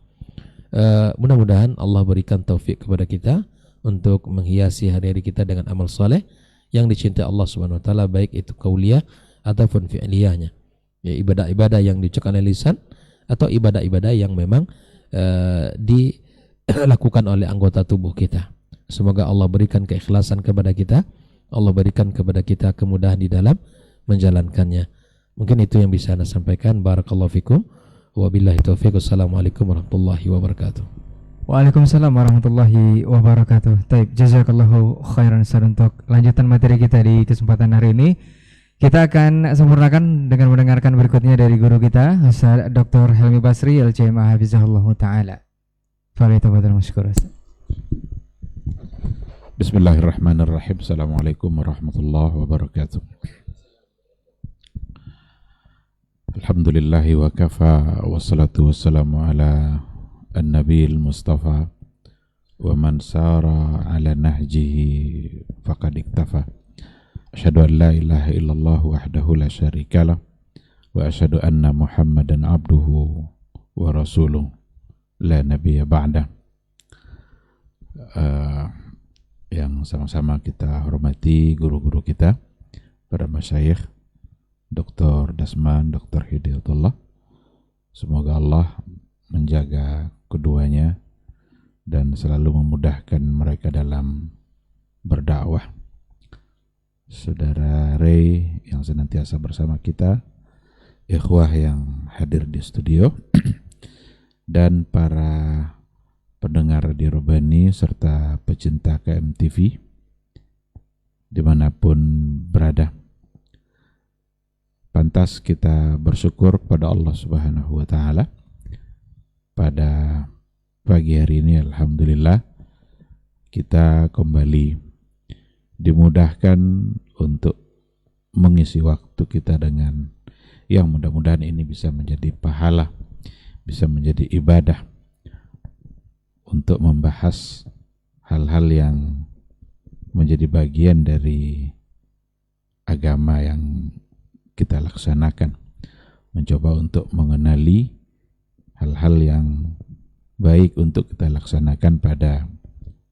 Mudah-mudahan Allah berikan taufik kepada kita untuk menghiasi hari-hari kita dengan amal saleh yang dicintai Allah Subhanahu wa taala, baik itu qauliyah ataupun fi'liyahnya. Ya, ibadah-ibadah yang diucapkan oleh lisan atau ibadah-ibadah yang memang dilakukan oleh anggota tubuh kita. Semoga Allah berikan keikhlasan kepada kita, Allah berikan kepada kita kemudahan di dalam menjalankannya. Mungkin itu yang bisa Anda sampaikan. Barakallahu fikum. Wabillahi taufiq. Wassalamualaikum warahmatullahi wabarakatuh. Waalaikumsalam warahmatullahi wabarakatuh. Taib, jazakallahu khairan Ustaz. Untuk lanjutan materi kita di kesempatan hari ini, kita akan sempurnakan dengan mendengarkan berikutnya dari guru kita, Ustaz Dr. Helmi Basri LCMA Hafizahullah Ta'ala. Falitafadhal masykur. Bismillahirrahmanirrahim. Assalamualaikum warahmatullahi wabarakatuh. Alhamdulillahi wa kafa, wassalatu wassalamu ala an-nabiyil mustafa wa man sara ala nahjihi faqad iktafa. Asyhadu an la ilaha illallah wahdahu la syarikalah wa asyhadu anna Muhammadan abduhu wa rasuluh la nabiyya ba'da. Yang sama-sama kita hormati guru-guru kita, para masyayikh, Dr. Dasman, Dr. Hidayatullah. Semoga Allah menjaga keduanya dan selalu memudahkan mereka dalam berdakwah. Saudara Ray yang senantiasa bersama kita, ikhwah yang hadir di studio, dan para pendengar di Robani serta pecinta KMTV dimanapun berada. Pantas kita bersyukur kepada Allah Subhanahu wa Ta'ala pada pagi hari ini. Alhamdulillah kita kembali dimudahkan untuk mengisi waktu kita dengan yang mudah-mudahan ini bisa menjadi pahala, bisa menjadi ibadah, untuk membahas hal-hal yang menjadi bagian dari agama yang kita laksanakan, mencoba untuk mengenali hal-hal yang baik untuk kita laksanakan pada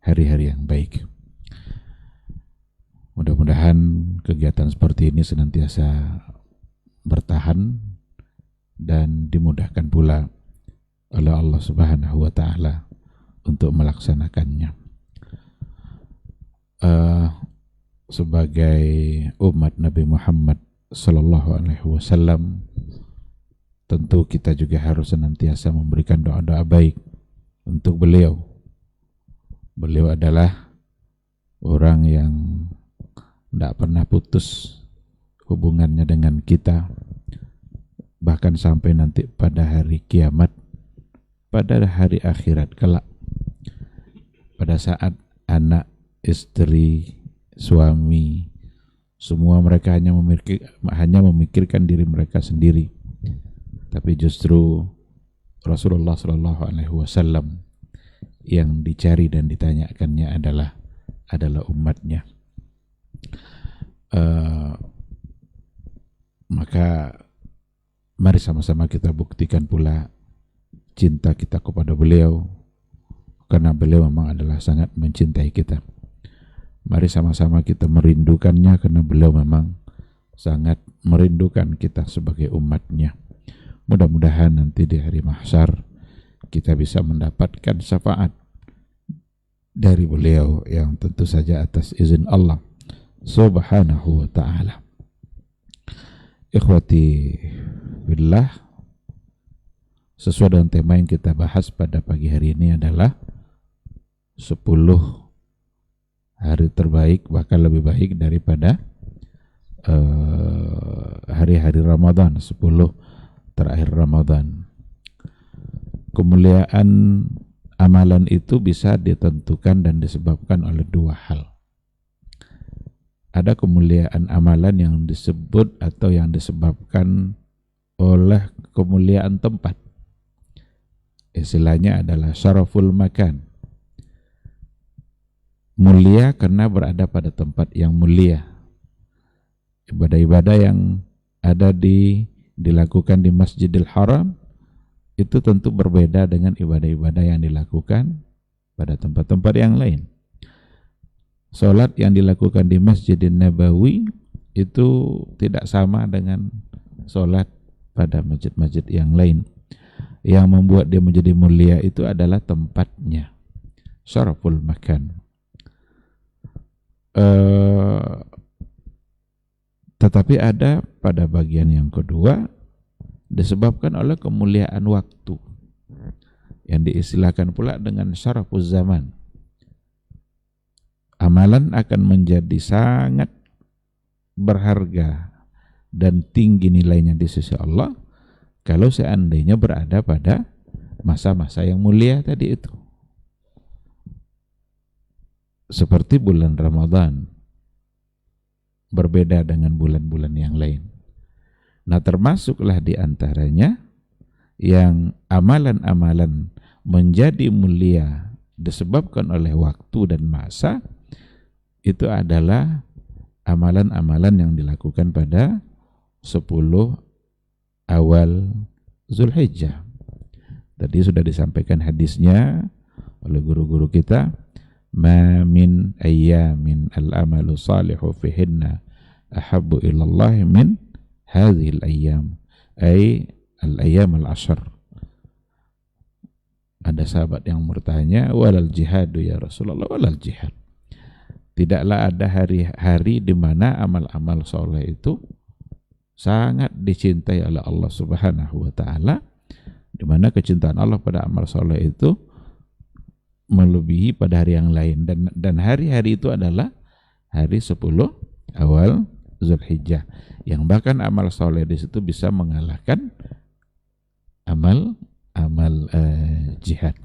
hari-hari yang baik. Mudah-mudahan kegiatan seperti ini senantiasa bertahan dan dimudahkan pula oleh Allah Subhanahu wa Ta'ala untuk melaksanakannya. Sebagai umat Nabi Muhammad Sallallahu Alaihi Wasallam, tentu kita juga harus senantiasa memberikan doa-doa baik untuk beliau. Beliau adalah orang yang tidak pernah putus hubungannya dengan kita, bahkan sampai nanti pada hari kiamat, pada hari akhirat kelak, pada saat anak, istri, suami, semua mereka hanya memikirkan diri mereka sendiri. Tapi justru Rasulullah SAW yang dicari dan ditanyakannya adalah umatnya. Maka mari sama-sama kita buktikan pula cinta kita kepada beliau, karena beliau memang adalah sangat mencintai kita. Mari sama-sama kita merindukannya, karena beliau memang sangat merindukan kita sebagai umatnya. Mudah-mudahan nanti di hari mahsyar kita bisa mendapatkan syafaat dari beliau yang tentu saja atas izin Allah Subhanahu wa Ta'ala. Ikhwati billah, sesuai dengan tema yang kita bahas pada pagi hari ini adalah 10 hari terbaik, bahkan lebih baik daripada hari-hari Ramadan, 10 terakhir Ramadan. Kemuliaan amalan itu bisa ditentukan dan disebabkan oleh dua hal. Ada kemuliaan amalan yang disebut atau yang disebabkan oleh kemuliaan tempat. Istilahnya adalah syaraful makan. Mulia karena berada pada tempat yang mulia. Ibadah-ibadah yang dilakukan di Masjidil Haram itu tentu berbeda dengan ibadah-ibadah yang dilakukan pada tempat-tempat yang lain. Salat yang dilakukan di Masjidin Nabawi itu tidak sama dengan salat pada masjid-masjid yang lain. Yang membuat dia menjadi mulia itu adalah tempatnya, syaraful makan. Tetapi ada pada bagian yang kedua disebabkan oleh kemuliaan waktu yang diistilahkan pula dengan syarafuz zaman. Amalan akan menjadi sangat berharga dan tinggi nilainya di sisi Allah kalau seandainya berada pada masa-masa yang mulia tadi itu. Seperti bulan Ramadan berbeda dengan bulan-bulan yang lain. Nah, termasuklah di antaranya yang amalan-amalan menjadi mulia disebabkan oleh waktu dan masa, itu adalah amalan-amalan yang dilakukan pada 10 awal Zulhijjah. Tadi sudah disampaikan hadisnya oleh guru-guru kita, ma min ayyamin al-amalu salihu fihinna ahabbu ilallah min hadhil ayyam, ay al-ayyam al-ashr. Ada sahabat yang bertanya, walal jihadu ya Rasulullah, walal jihad. Tidaklah ada hari-hari di mana amal-amal soleh itu sangat dicintai oleh Allah Subhanahu wa Ta'ala, di mana kecintaan Allah pada amal soleh itu melebihi pada hari yang lain, dan hari-hari itu adalah hari 10 awal Zulhijjah, yang bahkan amal soleh di situ bisa mengalahkan amal jihad.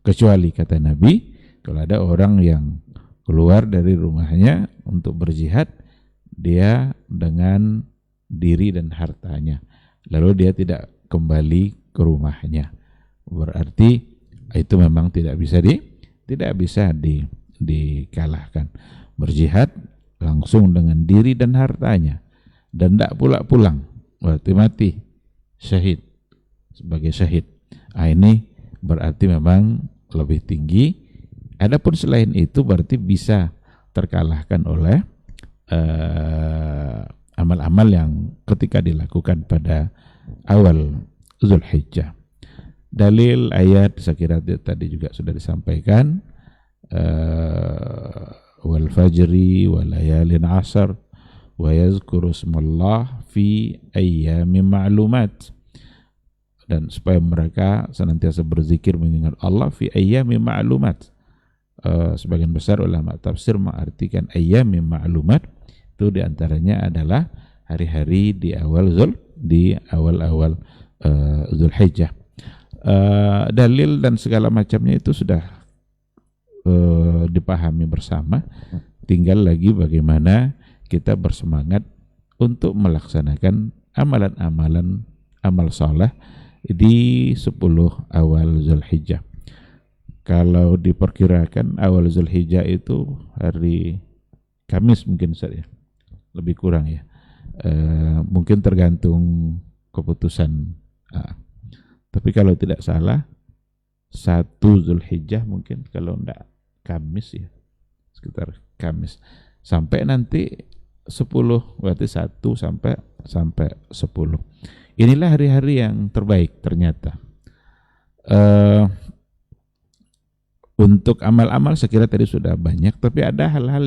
Kecuali kata Nabi, kalau ada orang yang keluar dari rumahnya untuk berjihad, dia dengan diri dan hartanya, lalu dia tidak kembali ke rumahnya, berarti itu memang tidak bisa dikalahkan. Berjihad langsung dengan diri dan hartanya, dan tidak pula pulang, berarti mati syahid, sebagai syahid. Ini berarti memang lebih tinggi. Adapun selain itu berarti bisa terkalahkan oleh amal-amal yang ketika dilakukan pada awal Zulhijjah. Dalil ayat saya kira tadi juga sudah disampaikan, wal fajri wal layalin ashr wa yazkuru ismallah fi ayyamin ma'lumat, dan supaya mereka senantiasa berzikir mengingat Allah fi ayyamin ma'lumat. Sebagian besar ulama tafsir mengartikan ayyamin ma'lumat itu diantaranya adalah hari-hari di awal-awal Zulhijjah. Dalil dan segala macamnya itu sudah dipahami bersama, tinggal lagi bagaimana kita bersemangat untuk melaksanakan amalan-amalan amal saleh di 10 awal Zulhijjah. Kalau diperkirakan awal Zulhijjah itu hari Kamis mungkin saja, lebih kurang ya, mungkin tergantung keputusan. Tapi kalau tidak salah 1 Zulhijjah mungkin, kalau enggak Kamis ya, sekitar Kamis, sampai nanti 10, berarti 1 sampai 10. Inilah hari-hari yang terbaik ternyata. Untuk amal-amal saya kira tadi sudah banyak, tapi ada hal-hal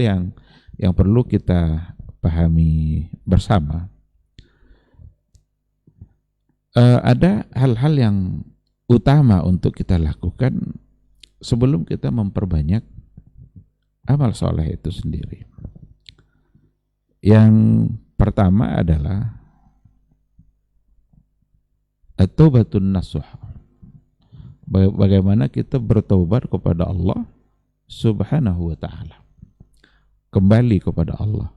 yang perlu kita pahami bersama. Ada hal-hal yang utama untuk kita lakukan sebelum kita memperbanyak amal soleh itu sendiri. Yang pertama adalah at-taubatun nasuh. Bagaimana kita bertaubat kepada Allah Subhanahu wa Ta'ala, kembali kepada Allah,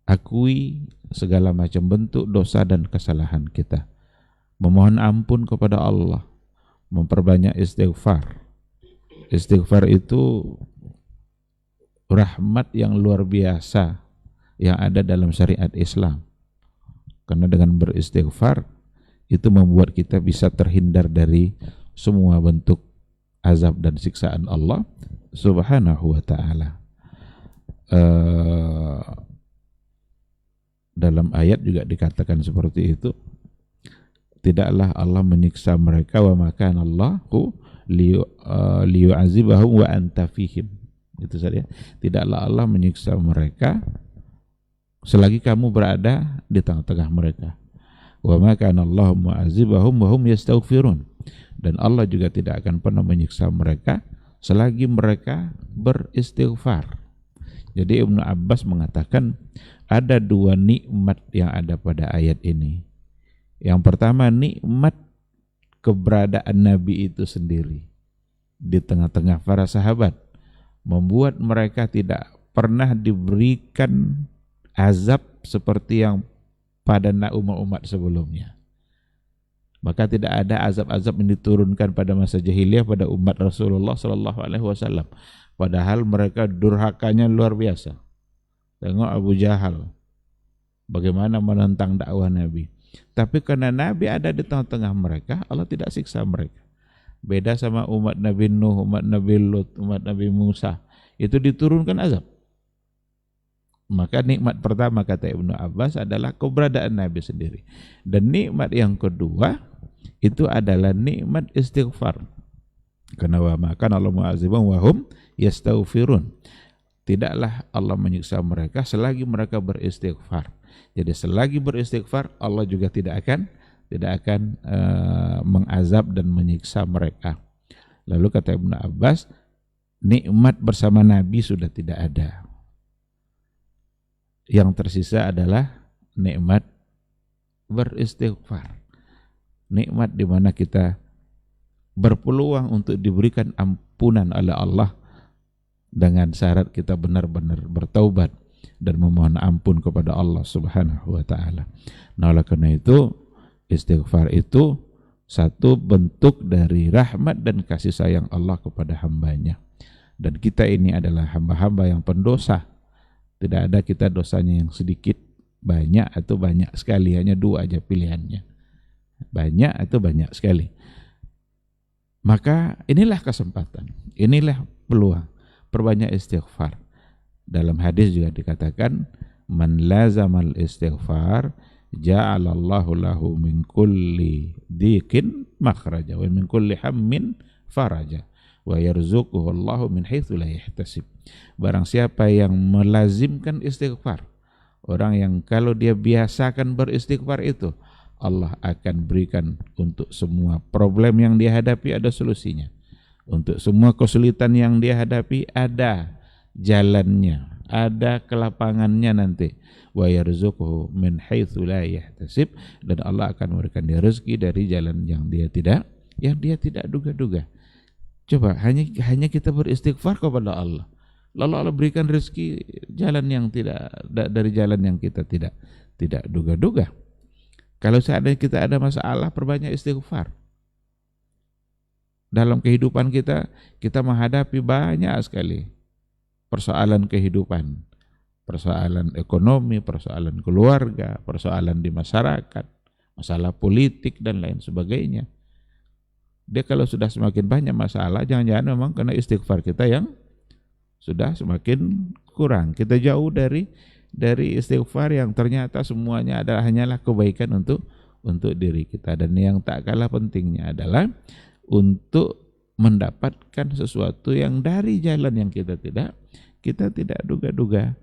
akui segala macam bentuk dosa dan kesalahan kita, memohon ampun kepada Allah, memperbanyak istighfar. Istighfar itu rahmat yang luar biasa yang ada dalam syariat Islam. Karena dengan beristighfar itu membuat kita bisa terhindar dari semua bentuk azab dan siksaan Allah Subhanahu wa ta'ala. Dalam ayat juga dikatakan seperti itu, tidaklah Allah menyiksa mereka wa maka Allahu liyu'azibahum wa anta fihim. Itu saja. Tidaklah Allah menyiksa mereka selagi kamu berada di tengah-tengah mereka. Wa maka Allahu mu'azibahum wa hum yastaghfirun. Dan Allah juga tidak akan pernah menyiksa mereka selagi mereka beristighfar. Jadi Ibnu Abbas mengatakan ada dua nikmat yang ada pada ayat ini. Yang pertama, nikmat keberadaan Nabi itu sendiri di tengah-tengah para sahabat, membuat mereka tidak pernah diberikan azab seperti yang pada umat-umat sebelumnya. Maka tidak ada azab-azab yang diturunkan pada masa jahiliyah pada umat Rasulullah SAW. Padahal mereka durhakanya luar biasa. Tengok Abu Jahal, bagaimana menentang dakwah Nabi. Tapi karena Nabi ada di tengah-tengah mereka, Allah tidak siksa mereka. Beda sama umat Nabi Nuh, umat Nabi Lut, umat Nabi Musa, itu diturunkan azab. Maka nikmat pertama kata Ibnu Abbas adalah keberadaan Nabi sendiri. Dan nikmat yang kedua itu adalah nikmat istighfar. Karena wa maka Allah mu'azibahum wa hum yastaghfirun. Tidaklah Allah menyiksa mereka selagi mereka beristighfar. Jadi selagi beristighfar Allah juga tidak akan mengazab dan menyiksa mereka. Lalu kata Ibnu Abbas, nikmat bersama Nabi sudah tidak ada. Yang tersisa adalah nikmat beristighfar. Nikmat di mana kita berpeluang untuk diberikan ampunan oleh Allah dengan syarat kita benar-benar bertaubat dan memohon ampun kepada Allah Subhanahu wa ta'ala. Nah, oleh karena itu istighfar itu satu bentuk dari rahmat dan kasih sayang Allah kepada hambanya. Dan kita ini adalah hamba-hamba yang pendosa. Tidak ada kita dosanya yang sedikit, banyak atau banyak sekali, hanya dua aja pilihannya. Banyak atau banyak sekali. Maka inilah kesempatan, inilah peluang, perbanyak istighfar. Dalam hadis juga dikatakan, man lazamal istighfar ja'alallahu lahu min kulli dikin makhraja wa min kulli hammin faraja wa yarzuquhu Allahu min haitsu la yahtasib. Barang siapa yang melazimkan istighfar, orang yang kalau dia biasakan beristighfar itu, Allah akan berikan untuk semua problem yang dia hadapi ada solusinya. Untuk semua kesulitan yang dia hadapi ada jalannya, ada kelapangannya nanti. Wa yarzuquhu min haitsu la yahtasib, dan Allah akan memberikan dia rezeki dari jalan yang dia tidak duga-duga. Coba hanya kita beristighfar kepada Allah, lalu Allah berikan rezeki jalan yang dari jalan yang kita tidak duga-duga. Kalau seandainya kita ada masalah, perbanyak istighfar. Dalam kehidupan kita menghadapi banyak sekali persoalan kehidupan, persoalan ekonomi, persoalan keluarga, persoalan di masyarakat, masalah politik dan lain sebagainya. Dia kalau sudah semakin banyak masalah, jangan-jangan memang karena istighfar kita yang sudah semakin kurang. Kita jauh dari istighfar yang ternyata semuanya adalah hanyalah kebaikan untuk diri kita. Dan yang tak kalah pentingnya adalah untuk mendapatkan sesuatu yang dari jalan yang kita tidak duga-duga.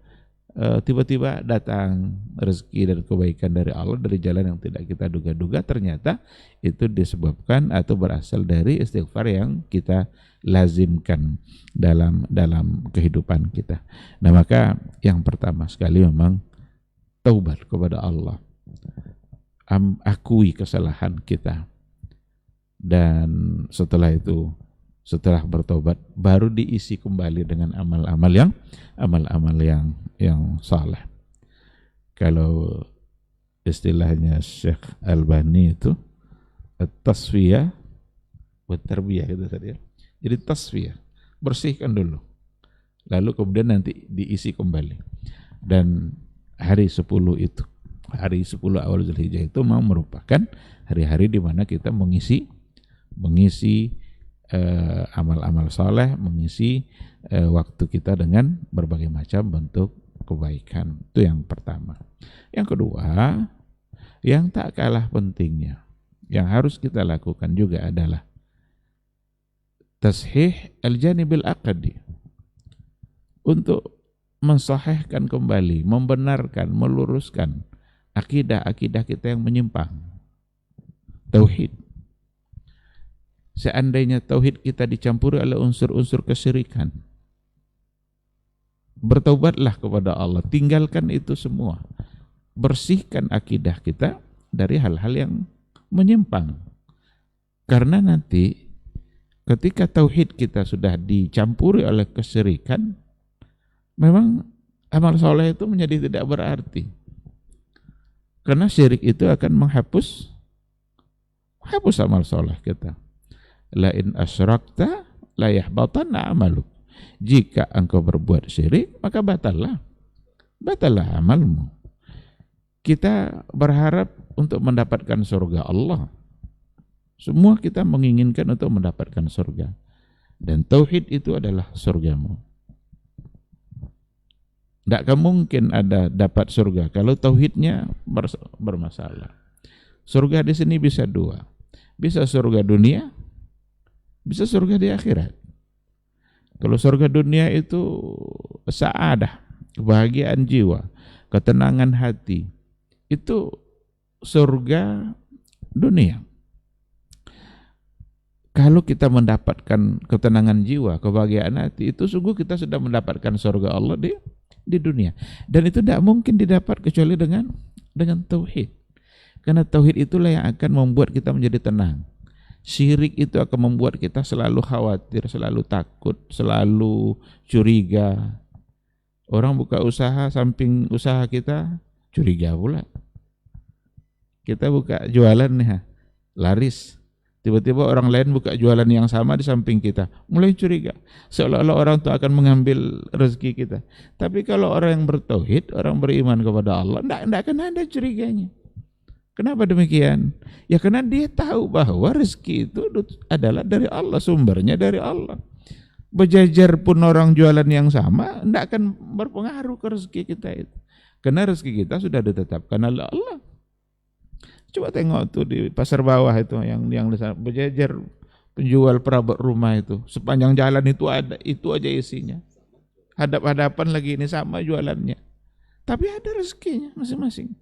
Tiba-tiba datang rezeki dan kebaikan dari Allah dari jalan yang tidak kita duga-duga, ternyata itu disebabkan atau berasal dari istighfar yang kita lazimkan dalam kehidupan kita. Nah, maka yang pertama sekali memang taubat kepada Allah, akui kesalahan kita, dan setelah itu, setelah bertobat baru diisi kembali dengan amal-amal yang saleh. Kalau istilahnya Syekh Albani itu tasfiyah wa tarbiyah gitu tadi ya. Jadi tasfiyah, bersihkan dulu, lalu kemudian nanti diisi kembali. Dan hari 10 itu hari 10 awal Zulhijjah itu mau merupakan hari-hari di mana kita mengisi amal-amal soleh, mengisi waktu kita dengan berbagai macam bentuk kebaikan. Itu yang pertama. Yang kedua, yang tak kalah pentingnya, yang harus kita lakukan juga adalah tashih al-janibil aqdi, untuk mensahihkan kembali, membenarkan, meluruskan akidah-akidah kita yang menyimpang. Tauhid. Seandainya tauhid kita dicampuri oleh unsur-unsur kesyirikan, bertaubatlah kepada Allah, tinggalkan itu semua. Bersihkan akidah kita dari hal-hal yang menyimpang. Karena nanti ketika tauhid kita sudah dicampuri oleh kesyirikan, memang amal soleh itu menjadi tidak berarti. Karena syirik itu akan menghapus amal soleh kita. La in asyrakta la yahbatanna amaluk. Jika engkau berbuat syirik, maka batallah amalmu. Kita berharap untuk mendapatkan surga Allah. Semua kita menginginkan untuk mendapatkan surga. Dan tauhid itu adalah surgamu. Tidak akan mungkin ada dapat surga kalau tauhidnya bermasalah. Surga di sini bisa dua. Bisa surga dunia, bisa surga di akhirat. Kalau surga dunia itu sa'adah, kebahagiaan jiwa, ketenangan hati. Itu surga dunia. Kalau kita mendapatkan ketenangan jiwa, kebahagiaan hati, itu sungguh kita sudah mendapatkan surga Allah di dunia. Dan itu tidak mungkin didapat kecuali dengan tauhid. Karena tauhid itulah yang akan membuat kita menjadi tenang. Syirik itu akan membuat kita selalu khawatir, selalu takut, selalu curiga. Orang buka usaha, samping usaha kita curiga pula. Kita buka jualan nih, laris. Tiba-tiba orang lain buka jualan yang sama di samping kita, mulai curiga. Seolah-olah orang itu akan mengambil rezeki kita. Tapi kalau orang yang bertauhid, orang beriman kepada Allah, tidak akan ada curiganya. Kenapa demikian? Ya karena dia tahu bahwa rezeki itu adalah dari Allah, sumbernya dari Allah. Berjajar pun orang jualan yang sama, tidak akan berpengaruh ke rezeki kita itu. Karena rezeki kita sudah ditetapkan oleh Allah. Coba tengok tuh di pasar bawah itu yang berjajar penjual perabot rumah itu. Sepanjang jalan itu ada, itu aja isinya. Hadap-hadapan lagi ini sama jualannya. Tapi ada rezekinya masing-masing.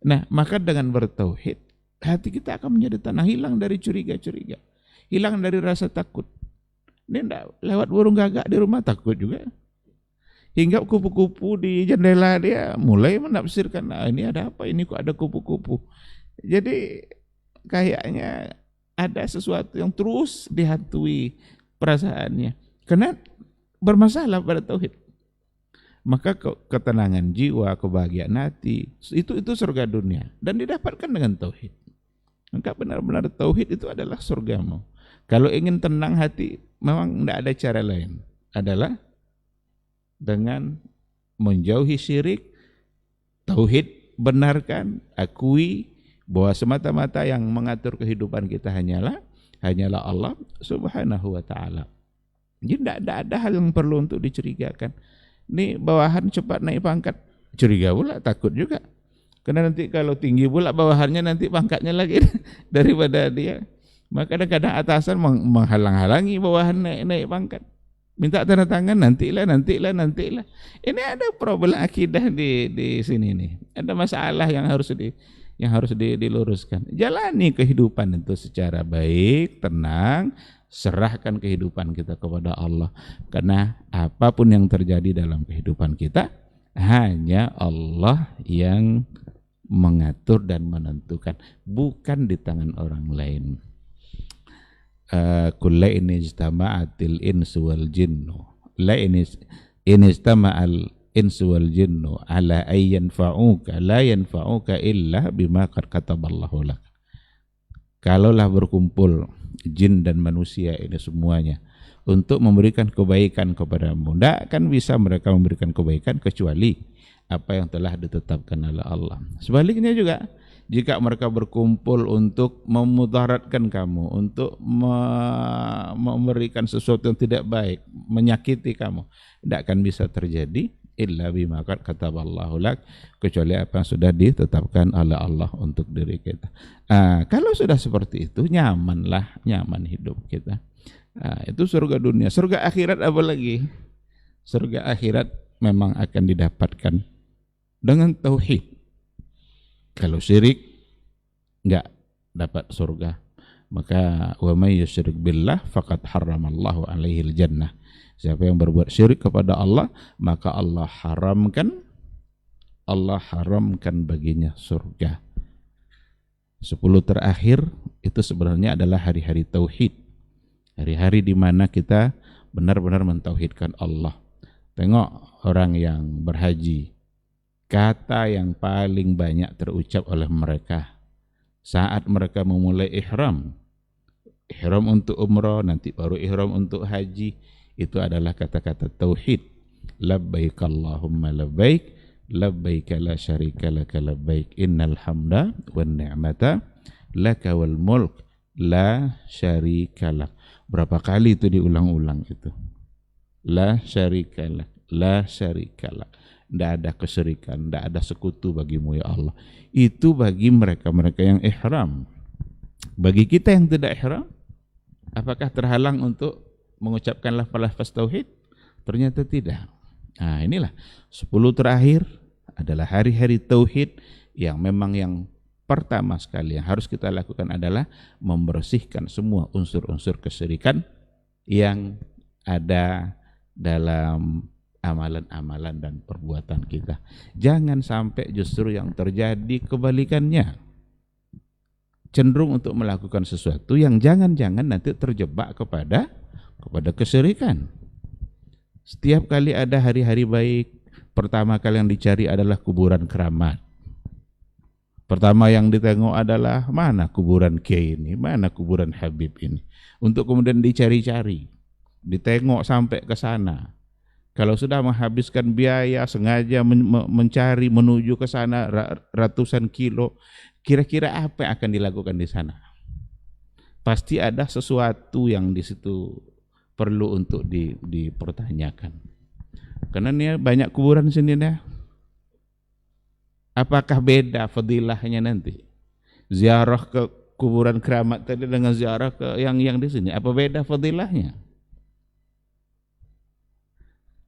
Nah, maka dengan bertauhid, hati kita akan menjadi tenang, hilang dari curiga-curiga, hilang dari rasa takut. Ini enggak lewat burung gagak di rumah takut juga. Hingga kupu-kupu di jendela dia mulai menafsirkan, nah, ini ada apa, ini kok ada kupu-kupu. Jadi kayaknya ada sesuatu yang terus dihantui perasaannya. Karena bermasalah pada tauhid. Maka ketenangan jiwa, kebahagiaan hati, itu surga dunia dan didapatkan dengan tauhid. Maka benar-benar tauhid itu adalah surgamu. Kalau ingin tenang hati, memang tidak ada cara lain. Adalah dengan menjauhi syirik, tauhid benarkan, akui bahwa semata-mata yang mengatur kehidupan kita hanyalah Allah Subhanahu wa taala. Jadi tidak ada hal yang perlu untuk dicurigakan. Ini bawahan cepat naik pangkat, curiga pula, takut juga. Karena nanti kalau tinggi pula bawahannya nanti pangkatnya lagi daripada dia. Maka kadang-kadang atasan menghalang-halangi bawahan naik pangkat. Minta tanda tangan, nantilah. Ini ada problem akidah di sini nih. Ada masalah yang harus diluruskan. Jalani kehidupan itu secara baik, tenang. Serahkan kehidupan kita kepada Allah. Karena apapun yang terjadi dalam kehidupan kita, hanya Allah yang mengatur dan menentukan, bukan di tangan orang lain. Kulla in ijtama'atil insu wal jinnu la in ijtama'al insu wal jinnu ala ay yanfa'uka la yanfa'uka illa bima qad kataballahu lak. Kalaulah berkumpul jin dan manusia ini semuanya untuk memberikan kebaikan kepadamu. Tidak akan bisa mereka memberikan kebaikan kecuali apa yang telah ditetapkan oleh Allah. Sebaliknya juga, jika mereka berkumpul untuk memudaratkan kamu, untuk memberikan sesuatu yang tidak baik, menyakiti kamu, tidak akan bisa terjadi illa bima qad kataballahu lak, kecuali apa yang sudah ditetapkan oleh Allah untuk diri kita. Kalau sudah seperti itu, nyaman hidup kita. Itu surga dunia. Surga akhirat apa lagi? Surga akhirat memang akan didapatkan dengan tauhid. Kalau syirik enggak dapat surga. Maka wa may yusyrik billah faqad harramallahu alaihi jannah. Siapa yang berbuat syirik kepada Allah, maka Allah haramkan baginya surga. 10 terakhir itu sebenarnya adalah hari-hari tauhid. Hari-hari di mana kita benar-benar mentauhidkan Allah. Tengok orang yang berhaji, kata yang paling banyak terucap oleh mereka saat mereka memulai ihram untuk umrah, nanti baru ihram untuk haji, itu adalah kata-kata tauhid. Labbaik Allahumma labbaik, labbaik la syarika laka labbaik, innal hamda wan ni'mata laka wal mulk la syarika lak. Berapa kali itu diulang-ulang itu? La syarika lak, la syarika lak. Tidak ada kesyirikan, tidak ada sekutu bagimu ya Allah. Itu bagi mereka-mereka yang ihram. Bagi kita yang tidak ihram, apakah terhalang untuk mengucapkan lafaz tauhid? Ternyata tidak. Inilah 10 terakhir adalah hari-hari tauhid yang memang yang pertama sekali yang harus kita lakukan adalah membersihkan semua unsur-unsur kesyirikan yang ada dalam amalan-amalan dan perbuatan kita. Jangan sampai justru yang terjadi kebalikannya. Cenderung untuk melakukan sesuatu yang jangan-jangan nanti terjebak kepada kesyirikan. Setiap kali ada hari-hari baik, pertama kali yang dicari adalah kuburan keramat. Pertama yang ditengok adalah mana kuburan kiai ini, mana kuburan Habib ini. Untuk kemudian dicari-cari, ditengok sampai ke sana. Kalau sudah menghabiskan biaya sengaja mencari menuju ke sana ratusan kilo, kira-kira apa yang akan dilakukan di sana? Pasti ada sesuatu yang di situ perlu untuk dipertanyakan. Karena ini banyak kuburan sini dah. Apakah beda fadilahnya nanti? Ziarah ke kuburan keramat tadi dengan ziarah ke yang di sini, apa beda fadilahnya?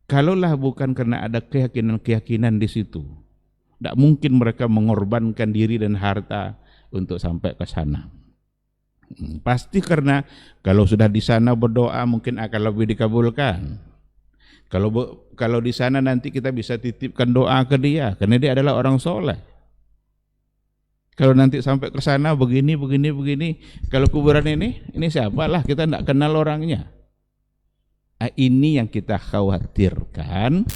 Kalaulah bukan karena ada keyakinan-keyakinan di situ, tidak mungkin mereka mengorbankan diri dan harta untuk sampai ke sana. Pasti karena kalau sudah di sana berdoa mungkin akan lebih dikabulkan. Kalau di sana nanti kita bisa titipkan doa ke dia, karena dia adalah orang soleh. Kalau nanti sampai ke sana begini, kalau kuburan ini siapalah, kita tidak kenal orangnya. Ini yang kita khawatirkan.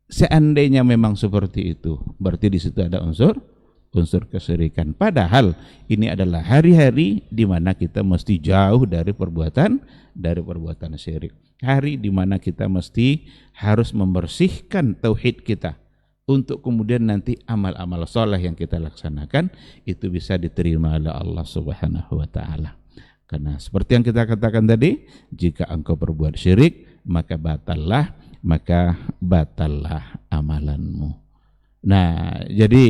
Seandainya memang seperti itu, berarti di situ ada unsur kesyirikan. Padahal ini adalah hari-hari di mana kita mesti jauh dari perbuatan syirik. Hari di mana kita mesti harus membersihkan tauhid kita untuk kemudian nanti amal-amal soleh yang kita laksanakan itu bisa diterima oleh Allah Subhanahu wa taala. Karena seperti yang kita katakan tadi, jika engkau berbuat syirik, maka batallah amalanmu. Nah, jadi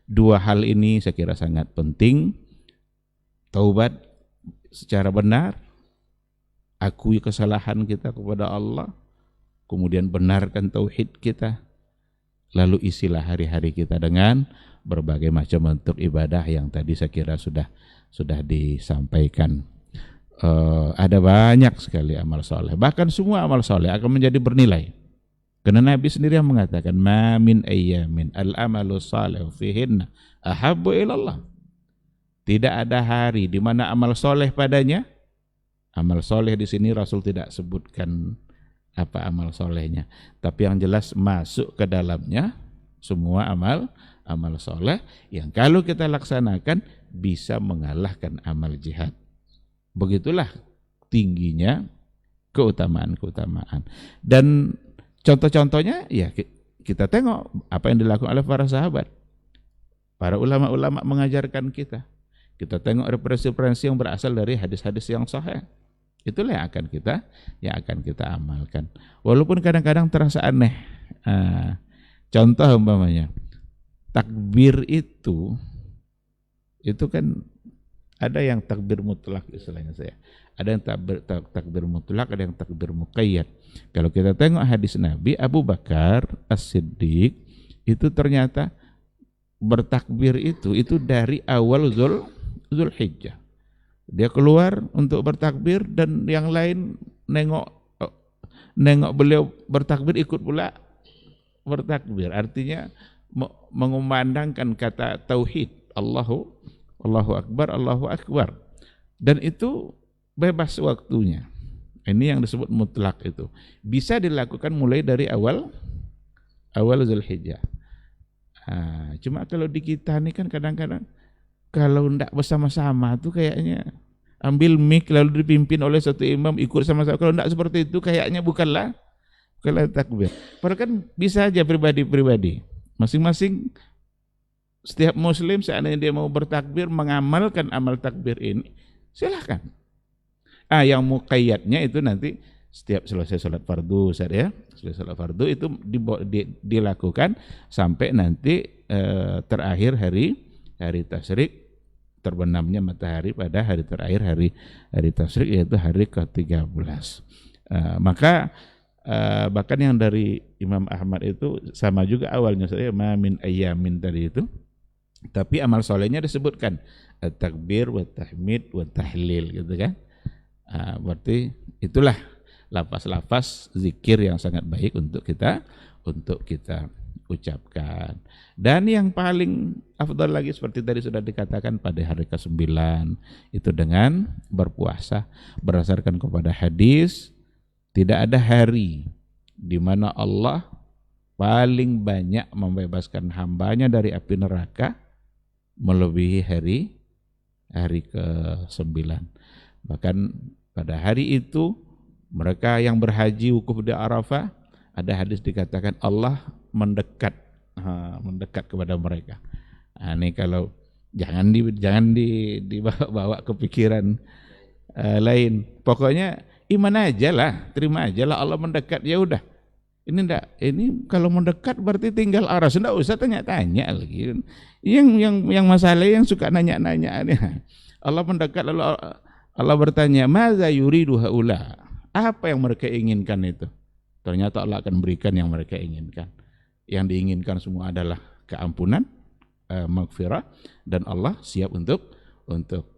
dua hal ini saya kira sangat penting. Taubat secara benar, akui kesalahan kita kepada Allah, kemudian benarkan tauhid kita, lalu isilah hari-hari kita dengan berbagai macam bentuk ibadah yang tadi saya kira sudah disampaikan. Ada banyak sekali amal soleh, bahkan semua amal soleh akan menjadi bernilai. Karena Nabi sendiri yang mengatakan, ma min ayyamin al-amalu salih fihinna ahabbu ilallah. Tidak ada hari di mana amal soleh padanya. Amal soleh di sini Rasul tidak sebutkan apa amal solehnya, tapi yang jelas masuk ke dalamnya semua amal soleh yang kalau kita laksanakan bisa mengalahkan amal jihad. Begitulah tingginya keutamaan-keutamaan. Dan contoh-contohnya ya kita tengok apa yang dilakukan oleh para sahabat. Para ulama-ulama mengajarkan kita. Kita tengok referensi-referensi yang berasal dari hadis-hadis yang sahih. Itulah yang akan kita amalkan. Walaupun kadang-kadang terasa aneh. Contoh umpamanya, takbir itu kan ada yang takbir mutlak istilahnya saya. Ada yang takbir mutlak, ada yang takbir muqayyad. Kalau kita tengok hadis Nabi, Abu Bakar As-Siddiq itu ternyata bertakbir itu dari awal Zulhijjah. Dia keluar untuk bertakbir dan yang lain nengok beliau bertakbir ikut pula bertakbir. Artinya mengumandangkan kata tauhid, Allahu Akbar. Dan itu bebas waktunya. Ini yang disebut mutlak itu. Bisa dilakukan mulai dari awal Zulhijjah. Cuma kalau di kita ini kan kadang-kadang kalau tidak bersama-sama tuh kayaknya ambil mic lalu dipimpin oleh satu imam ikut sama-sama. Kalau tidak seperti itu kayaknya bukanlah takbir. Padahal kan bisa aja pribadi-pribadi. Masing-masing setiap muslim seandainya dia mau bertakbir, mengamalkan amal takbir ini, silahkan. Yang muqayyadnya itu nanti setiap selesai sholat fardu, selesai sholat fardu itu dilakukan sampai nanti terakhir hari tasyrik, terbenamnya matahari pada hari terakhir hari tasyrik, yaitu hari ke-13. Maka bahkan yang dari Imam Ahmad itu sama juga awalnya saya min ayyamin tadi itu, tapi amal solehnya disebutkan at-takbir wa tahmid wa tahlil gitu kan. Berarti itulah lafaz-lafaz zikir yang sangat baik untuk kita ucapkan. Dan yang paling afdal lagi seperti tadi sudah dikatakan pada hari ke-9 itu dengan berpuasa berdasarkan kepada hadis. Tidak ada hari di mana Allah paling banyak membebaskan hambanya dari api neraka melebihi hari ke-9. Bahkan pada hari itu mereka yang berhaji wukuf di Arafah, ada hadis dikatakan Allah mendekat kepada mereka. Ini kalau jangan dibawa ke pikiran lain. Pokoknya iman aja lah, terima aja lah Allah mendekat, ya udah. Ini kalau mendekat berarti tinggal aras, enggak usah tanya-tanya lagi. Yang masalah yang suka nanya-nanya ini. Allah mendekat lalu Allah bertanya, "Maza yuridu haula?" Apa yang mereka inginkan itu? Ternyata Allah akan berikan yang mereka inginkan. Yang diinginkan semua adalah keampunan, maghfirah, dan Allah siap untuk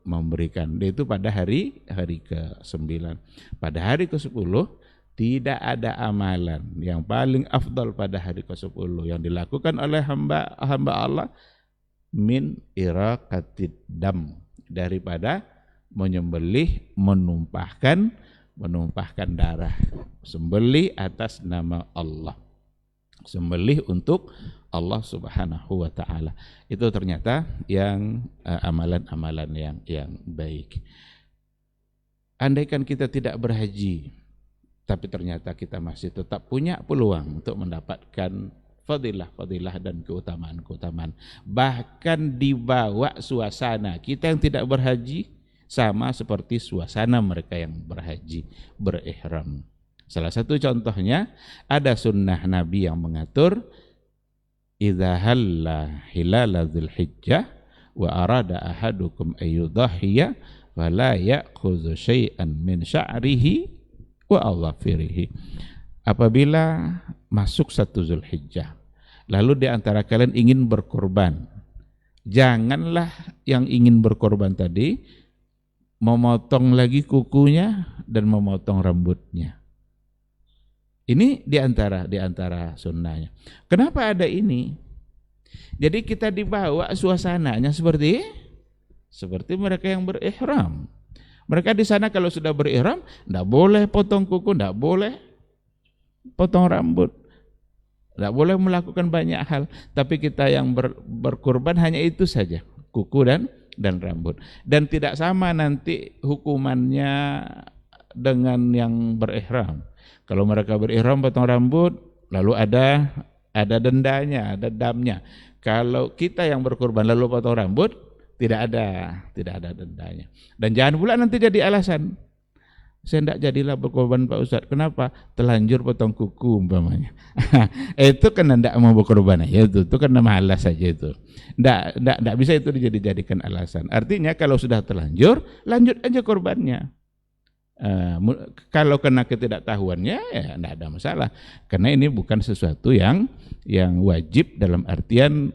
memberikan. Itu pada hari ke-9. Pada hari ke-10 tidak ada amalan yang paling afdal pada hari ke-10 yang dilakukan oleh hamba Allah min iraqatid dam, daripada menyembelih, menumpahkan darah. Sembelih atas nama Allah, sembelih untuk Allah Subhanahu wa ta'ala. Itu ternyata yang amalan-amalan yang baik. Andaikan kita tidak berhaji, tapi ternyata kita masih tetap punya peluang untuk mendapatkan fadilah dan keutamaan. Bahkan dibawa suasana kita yang tidak berhaji sama seperti suasana mereka yang berhaji, berihram. Salah satu contohnya ada sunnah Nabi yang mengatur idza halla hilala dzulhijjah wa arada ahadukum ayyudhhiya fala ya'khudhu syai'an min sya'rihi wa adhafirihi. Apabila masuk 1 Zulhijjah lalu di antara kalian ingin berkorban, janganlah yang ingin berkorban tadi memotong lagi kukunya dan memotong rambutnya. Ini di antara sunnahnya. Kenapa ada ini? Jadi kita dibawa suasananya seperti mereka yang berihram. Mereka di sana kalau sudah berihram, tidak boleh potong kuku, tidak boleh potong rambut, tidak boleh melakukan banyak hal. Tapi kita yang berkurban hanya itu saja, kuku dan rambut. Dan tidak sama nanti hukumannya dengan yang berihram. Kalau mereka berihram potong rambut, lalu ada dendanya, ada damnya. Kalau kita yang berkurban lalu potong rambut, tidak ada dendanya. Dan jangan pula nanti jadi alasan, saya tidak jadilah berkorban Pak Ustadz. Kenapa? Telanjur potong kuku umpamanya. Itu kan tidak mau berkorban ya, itu karena malas saja itu. Tidak bisa itu dijadikan alasan. Artinya kalau sudah terlanjur, lanjut aja korbannya. Kalau kena ketidaktahuannya ya tidak ada masalah. Karena ini bukan sesuatu yang wajib dalam artian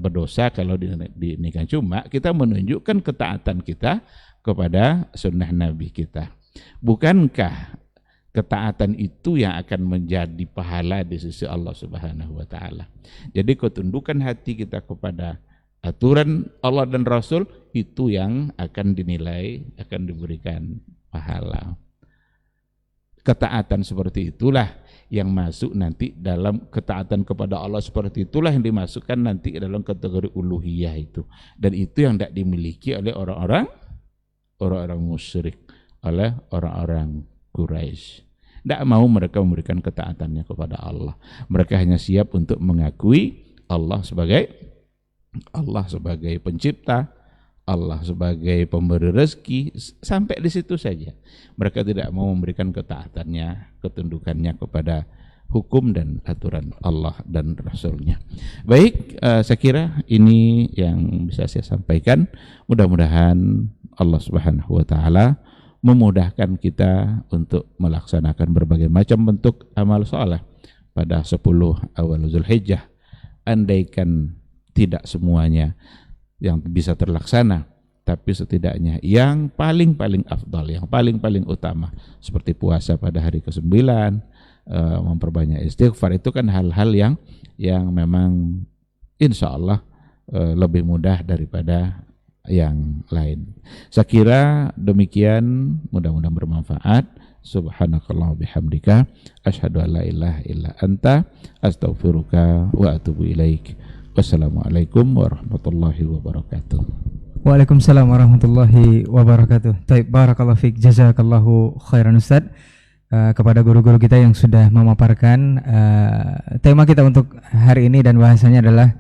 berdosa kalau dinikan. Cuma kita menunjukkan ketaatan kita kepada sunnah Nabi kita. Bukankah ketaatan itu yang akan menjadi pahala di sisi Allah Subhanahu wa taala? Jadi ketundukan hati kita kepada aturan Allah dan Rasul itu yang akan dinilai, akan diberikan pahala. Ketaatan seperti itulah yang masuk nanti dalam ketaatan kepada Allah, seperti itulah yang dimasukkan nanti dalam kategori uluhiyah itu. Dan itu yang tidak dimiliki oleh orang-orang musyrik, oleh orang-orang Quraisy. Tidak mau mereka memberikan ketaatannya kepada Allah. Mereka hanya siap untuk mengakui Allah sebagai pencipta, Allah sebagai pemberi rezeki, sampai di situ saja. Mereka tidak mau memberikan ketaatannya, ketundukannya kepada hukum dan aturan Allah dan Rasulnya. Baik, saya kira ini yang bisa saya sampaikan. Mudah-mudahan Allah Subhanahu wa taala memudahkan kita untuk melaksanakan berbagai macam bentuk amal saleh pada 10 awal Zulhijjah. Andaikan tidak semuanya yang bisa terlaksana, tapi setidaknya yang paling afdal, yang paling utama, seperti puasa pada hari ke-9, memperbanyak istighfar, itu kan hal-hal yang memang insya Allah lebih mudah daripada yang lain. Saya kira demikian, mudah-mudahan bermanfaat. Subhanakallah bihamdika asyhadu an la ilaha illa anta astaghfiruka wa atubu ilaik. Wassalamualaikum warahmatullahi wabarakatuh. Waalaikumsalam warahmatullahi wabarakatuh. Taib, barakallahu fiik, jazakallahu khairan Ustaz. Kepada guru-guru kita yang sudah memaparkan tema kita untuk hari ini, dan bahasanya adalah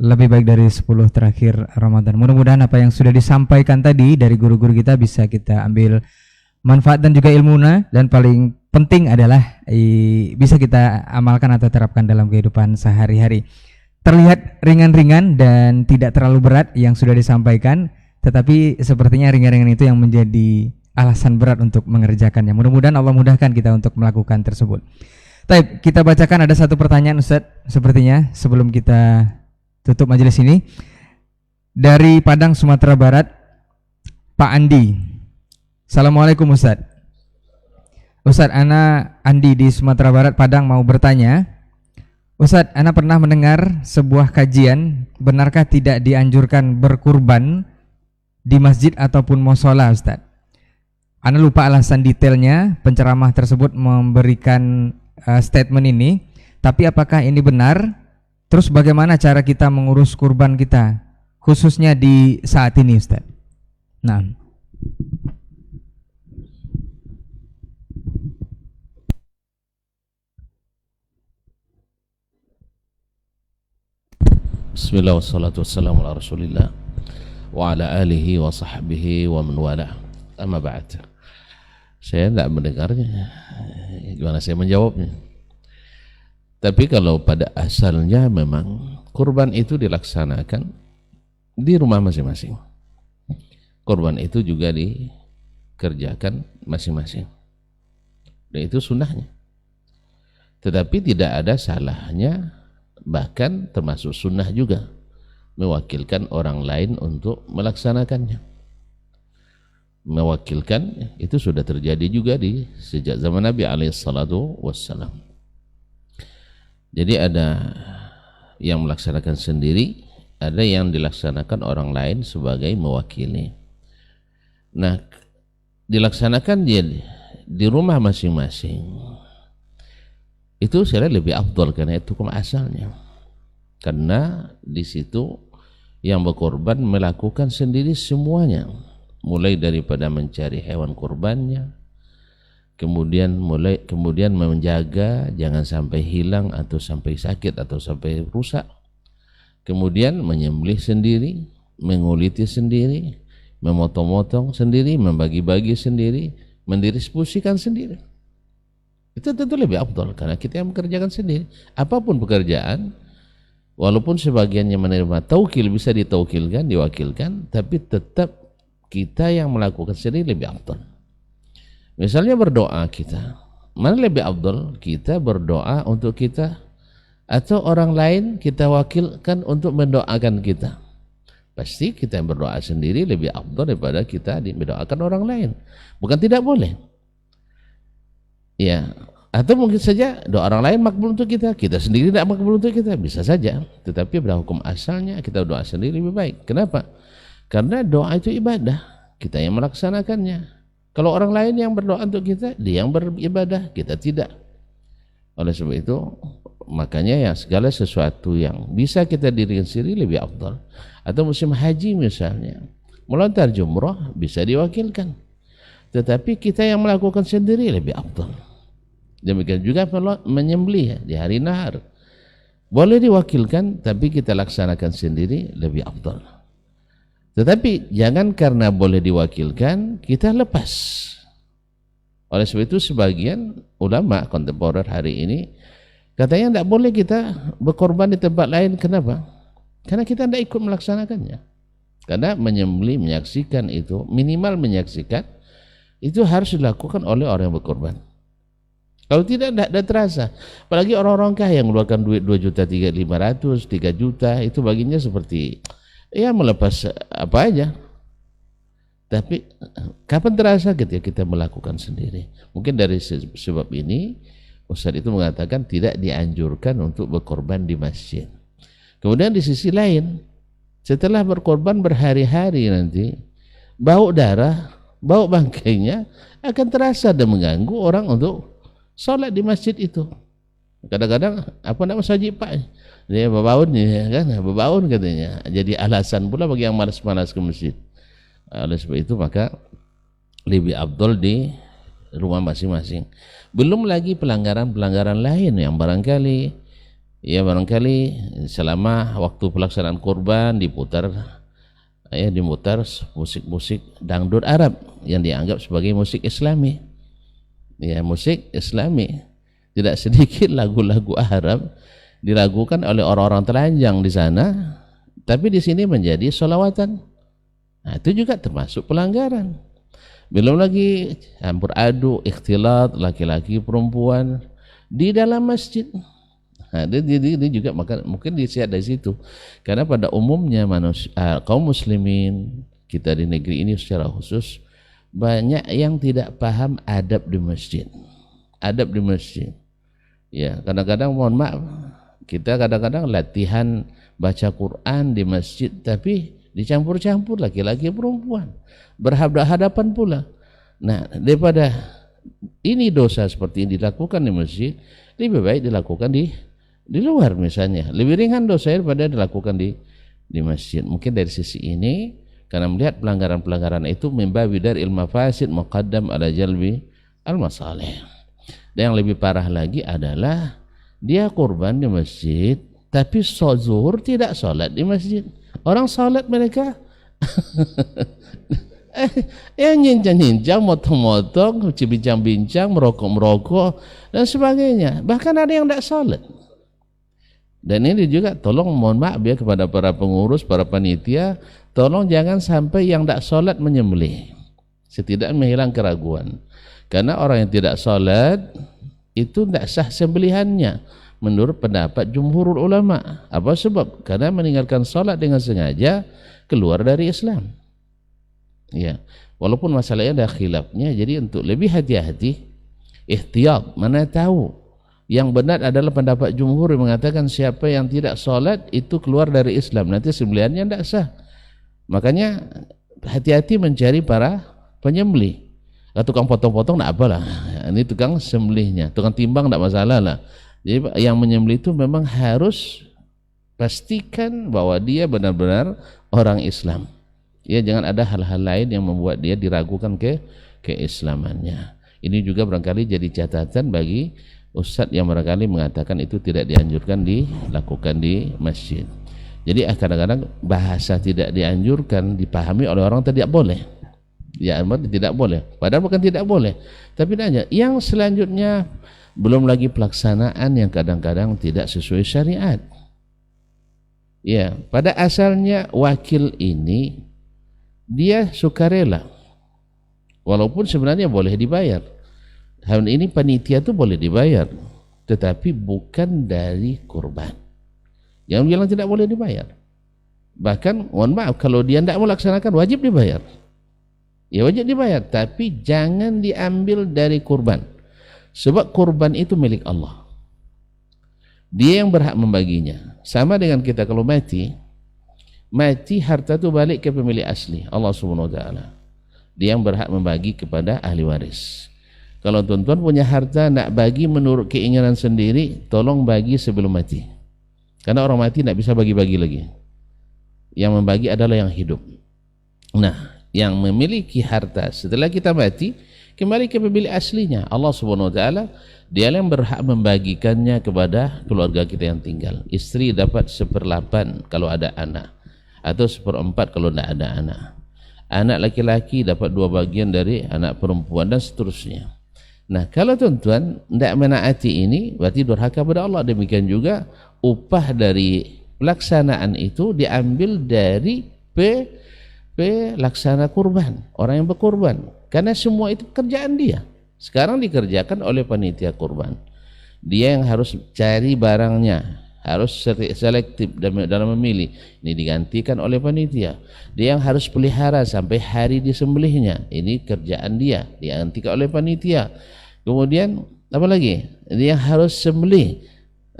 lebih baik dari 10 terakhir Ramadan. Mudah-mudahan apa yang sudah disampaikan tadi dari guru-guru kita bisa kita ambil manfaat dan juga ilmuna, dan paling penting adalah bisa kita amalkan atau terapkan dalam kehidupan sehari-hari. Terlihat ringan-ringan dan tidak terlalu berat yang sudah disampaikan, tetapi sepertinya ringan-ringan itu yang menjadi alasan berat untuk mengerjakannya. Mudah-mudahan Allah mudahkan kita untuk melakukan tersebut. Baik, kita bacakan ada satu pertanyaan Ustaz, sepertinya sebelum kita tutup majelis ini. Dari Padang, Sumatera Barat, Pak Andi. Assalamualaikum Ustaz. Ustaz, ana Andi di Sumatera Barat, Padang, mau bertanya. Ustaz, ana pernah mendengar sebuah kajian, benarkah tidak dianjurkan berkurban di masjid ataupun mushola Ustaz? Ana lupa alasan detailnya, penceramah tersebut memberikan statement ini, tapi apakah ini benar? Terus bagaimana cara kita mengurus kurban kita, khususnya di saat ini Ustaz? Nah, Bismillah wassalatu wassalamu ala rasulillah wa ala alihi wa sahbihi wa man wala. Amma ba'd. Saya tidak mendengarnya, gimana saya menjawabnya? Tapi kalau pada asalnya memang kurban itu dilaksanakan di rumah masing-masing. Kurban itu juga dikerjakan masing-masing. Dan itu sunnahnya. Tetapi tidak ada salahnya, bahkan termasuk sunnah juga, mewakilkan orang lain untuk melaksanakannya. Mewakilkan itu sudah terjadi juga di sejak zaman Nabi alaihissalatu wassalam. Jadi ada yang melaksanakan sendiri, ada yang dilaksanakan orang lain sebagai mewakili. Nah, dilaksanakan di rumah masing-masing itu saya lebih afdal, karena itu hukum asalnya. Karena di situ yang berkorban melakukan sendiri semuanya, mulai daripada mencari hewan kurbannya, kemudian menjaga jangan sampai hilang atau sampai sakit atau sampai rusak, kemudian menyembelih sendiri, menguliti sendiri, memotong-motong sendiri, membagi-bagi sendiri, mendistribusikan sendiri. Itu tentu lebih afdal karena kita yang mengerjakan sendiri. Apapun pekerjaan, walaupun sebagiannya menerima taukil, bisa ditaukilkan, diwakilkan, tapi tetap kita yang melakukan sendiri lebih afdal. Misalnya berdoa kita, mana lebih afdal? Kita berdoa untuk kita atau orang lain kita wakilkan untuk mendoakan kita? Pasti kita yang berdoa sendiri lebih afdal daripada kita mendoakan orang lain. Bukan tidak boleh. Ya, atau mungkin saja doa orang lain makbul untuk kita, kita sendiri tidak makbul untuk kita, bisa saja. Tetapi pada hukum asalnya kita doa sendiri lebih baik. Kenapa? Karena doa itu ibadah, kita yang melaksanakannya. Kalau orang lain yang berdoa untuk kita, dia yang beribadah, kita tidak. Oleh sebab itu, makanya ya segala sesuatu yang bisa kita dirikan sendiri lebih afdal. Atau musim haji misalnya, melontar jumrah bisa diwakilkan, tetapi kita yang melakukan sendiri lebih afdal. Demikian juga menyembelih di hari nahar, boleh diwakilkan tapi kita laksanakan sendiri lebih afdal. Tetapi jangan karena boleh diwakilkan kita lepas. Oleh sebab itu sebagian ulama kontemporer hari ini katanya tidak boleh kita berkorban di tempat lain. Kenapa? Karena kita tidak ikut melaksanakannya. Karena menyembelih, menyaksikan itu, minimal menyaksikan itu harus dilakukan oleh orang yang berkorban. Kalau tidak terasa. Apalagi orang-orang kaya yang mengeluarkan duit 2.500.000, 3 juta, itu baginya seperti ya melepas apa aja. Tapi kapan terasa ketika kita melakukan sendiri? Mungkin dari sebab ini Ustaz itu mengatakan tidak dianjurkan untuk berkorban di masjid. Kemudian di sisi lain, setelah berkorban berhari-hari nanti, bau darah, bau bangkainya akan terasa dan mengganggu orang untuk sholat di masjid itu. Kadang-kadang apa nak masjid pak? Dia berbaun kan, berbaun katanya. Jadi alasan pula bagi yang malas-malas ke masjid. Oleh sebab itu maka lebih afdal di rumah masing-masing. Belum lagi pelanggaran-pelanggaran lain yang barangkali selama waktu pelaksanaan kurban dimutar musik-musik dangdut Arab yang dianggap sebagai musik Islami. Ya, musik Islami. Tidak sedikit lagu-lagu Arab diragukan oleh orang-orang telanjang di sana, tapi di sini menjadi sholawatan. Nah, itu juga termasuk pelanggaran. Belum lagi campur aduk, ikhtilat laki-laki perempuan di dalam masjid. Nah, ini juga mungkin disihat dari situ. Karena pada umumnya kaum muslimin kita di negeri ini secara khusus banyak yang tidak paham adab di masjid. Adab di masjid. Ya, kadang-kadang mohon maaf, kita kadang-kadang latihan baca Quran di masjid tapi dicampur-campur laki-laki perempuan, berhadapan pula. Nah, daripada ini dosa seperti ini dilakukan di masjid, lebih baik dilakukan di luar misalnya. Lebih ringan dosa daripada dilakukan di masjid. Mungkin dari sisi ini, karena melihat pelanggaran-pelanggaran itu membawi dari ilmu fasid muqaddam ala jalbi al-masalih. Dan yang lebih parah lagi adalah dia kurban di masjid tapi zuhur tidak sholat di masjid. Orang sholat mereka nyincang-nyincang, motong-motong, bincang-bincang, merokok-merokok dan sebagainya. Bahkan ada yang tidak sholat. Dan ini juga tolong mohon maaf ya kepada para pengurus, para panitia, tolong jangan sampai yang tidak sholat menyembelih. Setidaknya menghilang keraguan. Karena orang yang tidak sholat itu tidak sah sembelihannya menurut pendapat jumhurul ulama. Apa sebab? Karena meninggalkan sholat dengan sengaja keluar dari Islam. Ya, walaupun masalahnya ada khilafnya, jadi untuk lebih hati-hati, ihtiyat, mana tahu yang benar adalah pendapat jumhur yang mengatakan siapa yang tidak sholat itu keluar dari Islam, nanti sembelihannya tidak sah. Makanya hati-hati mencari para penyembelih. Tukang potong-potong tidak apalah, ini tukang sembelihnya, tukang timbang tidak masalah lah. Jadi yang menyembelih itu memang harus pastikan bahwa dia benar-benar orang Islam. Ya, jangan ada hal-hal lain yang membuat dia diragukan keislamannya. Ini juga barangkali jadi catatan bagi ustadz yang barangkali mengatakan itu tidak dianjurkan dilakukan di masjid. Jadi kadang-kadang bahasa tidak dianjurkan dipahami oleh orang tidak boleh. Ya, tidak boleh. Padahal bukan tidak boleh. Tapi nanya, yang selanjutnya belum lagi pelaksanaan yang kadang-kadang tidak sesuai syariat. Ya, pada asalnya wakil ini dia sukarela. Walaupun sebenarnya boleh dibayar. Tahun ini panitia itu boleh dibayar, tetapi bukan dari kurban. Yang bilang tidak boleh dibayar. Bahkan, mohon maaf, kalau dia tidak melaksanakan wajib dibayar. Ya wajib dibayar, tapi jangan diambil dari kurban. Sebab kurban itu milik Allah. Dia yang berhak membaginya. Sama dengan kita kalau mati harta itu balik ke pemilik asli, Allah Subhanahu wa taala. Dia yang berhak membagi kepada ahli waris. Kalau tuan-tuan punya harta nak bagi menurut keinginan sendiri, tolong bagi sebelum mati. Karena orang mati tidak bisa bagi-bagi lagi. Yang membagi adalah yang hidup. Nah, yang memiliki harta setelah kita mati kembali ke pemilik aslinya, Allah Subhanahu wa taala. Dia yang berhak membagikannya kepada keluarga kita yang tinggal. Istri dapat 1/8 kalau ada anak, atau 1/4 kalau tidak ada anak. Anak laki-laki dapat 2 bagian dari anak perempuan, dan seterusnya. Nah, kalau tuan-tuan tidak menaati ini, berarti durhaka pada Allah. Demikian juga upah dari pelaksanaan itu diambil dari pelaksana kurban, orang yang berkurban, karena semua itu pekerjaan dia. Sekarang dikerjakan oleh panitia kurban. Dia yang harus cari barangnya, harus selektif dalam memilih. Ini digantikan oleh panitia. Dia yang harus pelihara sampai hari disembelihnya. Ini kerjaan dia, digantikan oleh panitia. Kemudian apa lagi? Dia yang harus sembelih,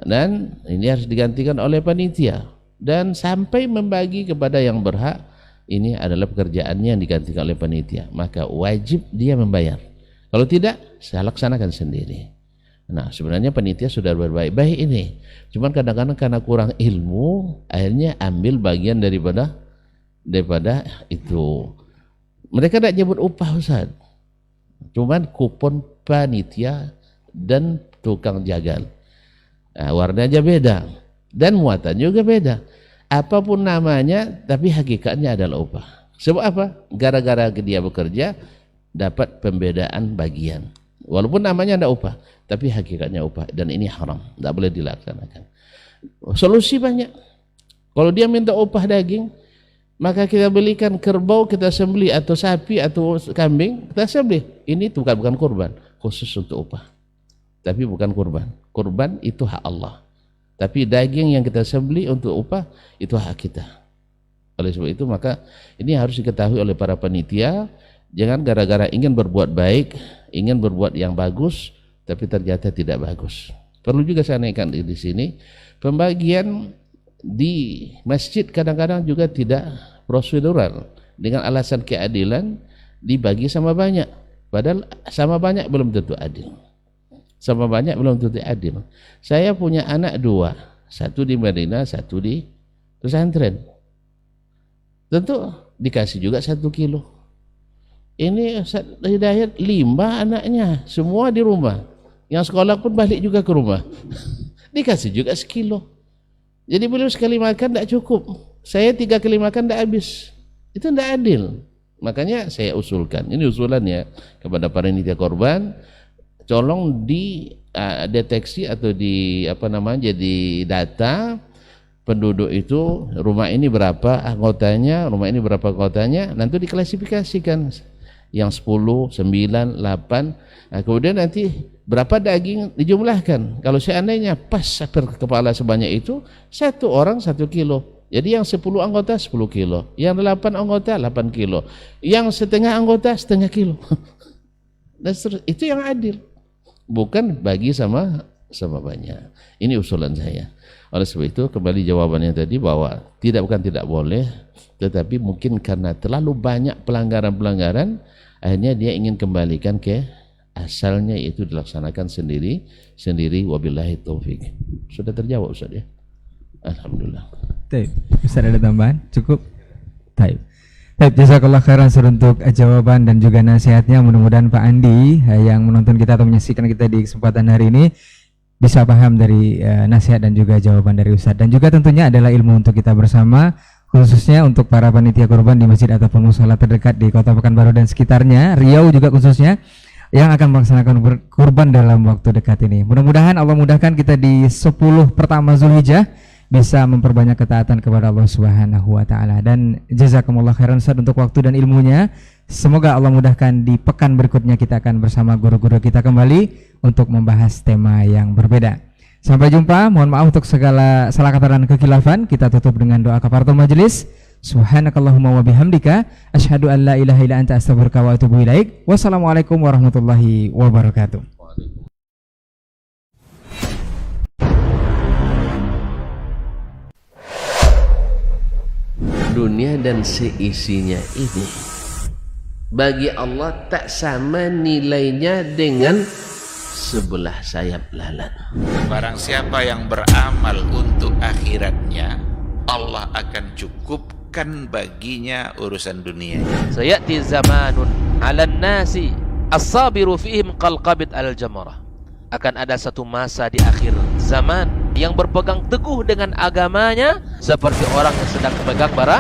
dan ini harus digantikan oleh panitia. Dan sampai membagi kepada yang berhak, ini adalah pekerjaannya yang digantikan oleh panitia. Maka wajib dia membayar. Kalau tidak, saya laksanakan sendiri. Nah, sebenarnya panitia sudah berbaik-baik ini. Cuman kadang-kadang karena kurang ilmu, akhirnya ambil bagian daripada itu. Mereka tidak nyebut upah, Ustaz. Cuman kupon panitia dan tukang jagal. Nah, warnanya beda dan muatan juga beda. Apapun namanya, tapi hakikatnya adalah upah. Sebab apa? Gara-gara dia bekerja dapat pembedaan bagian. Walaupun namanya tidak upah, tapi hakikatnya upah, dan ini haram, tidak boleh dilaksanakan. Solusi banyak. Kalau dia minta upah daging, maka kita belikan kerbau, kita sembelih, atau sapi atau kambing, kita sembelih. Ini bukan kurban, khusus untuk upah. Tapi bukan kurban. Kurban itu hak Allah. Tapi daging yang kita sembelih untuk upah itu hak kita. Oleh sebab itu maka ini harus diketahui oleh para panitia. Jangan gara-gara ingin berbuat baik, ingin berbuat yang bagus, tapi ternyata tidak bagus. Perlu juga saya naikkan di sini, pembagian di masjid kadang-kadang juga tidak prosedural. Dengan alasan keadilan, dibagi sama banyak. Padahal sama banyak belum tentu adil. Sama banyak belum tentu adil. Saya punya anak 2, satu di Madinah, satu di pesantren. Tentu dikasih juga 1 kilo. Ini Hidayat 5 anaknya, semua di rumah. Yang sekolah pun balik juga ke rumah. Dikasih juga 1 kilo. Jadi beliau sekali makan tidak cukup. Saya 3 kali makan tidak habis. Itu tidak adil. Makanya saya usulkan, ini usulannya kepada panitia korban, tolong dideteksi atau jadi data penduduk itu, rumah ini berapa anggotanya, nanti diklasifikasikan. Yang 10, 9, 8, nah, kemudian nanti berapa daging dijumlahkan. Kalau seandainya pas per kepala sebanyak itu, 1 orang 1 kilo. Jadi yang 10 anggota 10 kilo, yang 8 anggota 8 kilo, yang setengah anggota setengah kilo. Dan itu yang adil, bukan bagi sama banyak. Ini usulan saya. Oleh sebab itu kembali jawabannya tadi bahwa bukan tidak boleh, tetapi mungkin karena terlalu banyak pelanggaran-pelanggaran, akhirnya dia ingin kembalikan ke asalnya, yaitu dilaksanakan sendiri. Wabillahi taufik. Sudah terjawab Ustaz ya? Alhamdulillah. Taib. Ustaz ada tambahan? Cukup? Taib. Taib, jazakallah khairan untuk jawaban dan juga nasihatnya. Mudah-mudahan Pak Andi yang menonton kita atau menyaksikan kita di kesempatan hari ini bisa paham dari nasihat dan juga jawaban dari Ustaz. Dan juga tentunya adalah ilmu untuk kita bersama, khususnya untuk para panitia kurban di masjid ataupun mushola terdekat di Kota Pekanbaru dan sekitarnya, Riau juga khususnya, yang akan melaksanakan kurban dalam waktu dekat ini. Mudah-mudahan Allah mudahkan kita di 10 pertama Zulhijjah bisa memperbanyak ketaatan kepada Allah Subhanahu wa taala. Dan jazakumullah khairan Ustaz untuk waktu dan ilmunya. Semoga Allah mudahkan di pekan berikutnya kita akan bersama guru-guru kita kembali untuk membahas tema yang berbeda. Sampai jumpa. Mohon maaf untuk segala salah kata dan kekhilafan. Kita tutup dengan doa kafaratul majelis. Subhanakallahumma wa bihamdika asyhadu an la ilaha illa anta astaghfiruka wa atubu ilaik. Wassalamualaikum warahmatullahi wabarakatuh. Dunia dan seisinya ini bagi Allah tak sama nilainya dengan sebelah sayap lalat. Barang siapa yang beramal untuk akhiratnya, Allah akan cukupkan baginya urusan dunia. Sayati zamanun 'alan nasi as-sabiru fihim qalqabit al-jamarah. Akan ada satu masa di akhir zaman yang berpegang teguh dengan agamanya seperti orang yang sedang memegang bara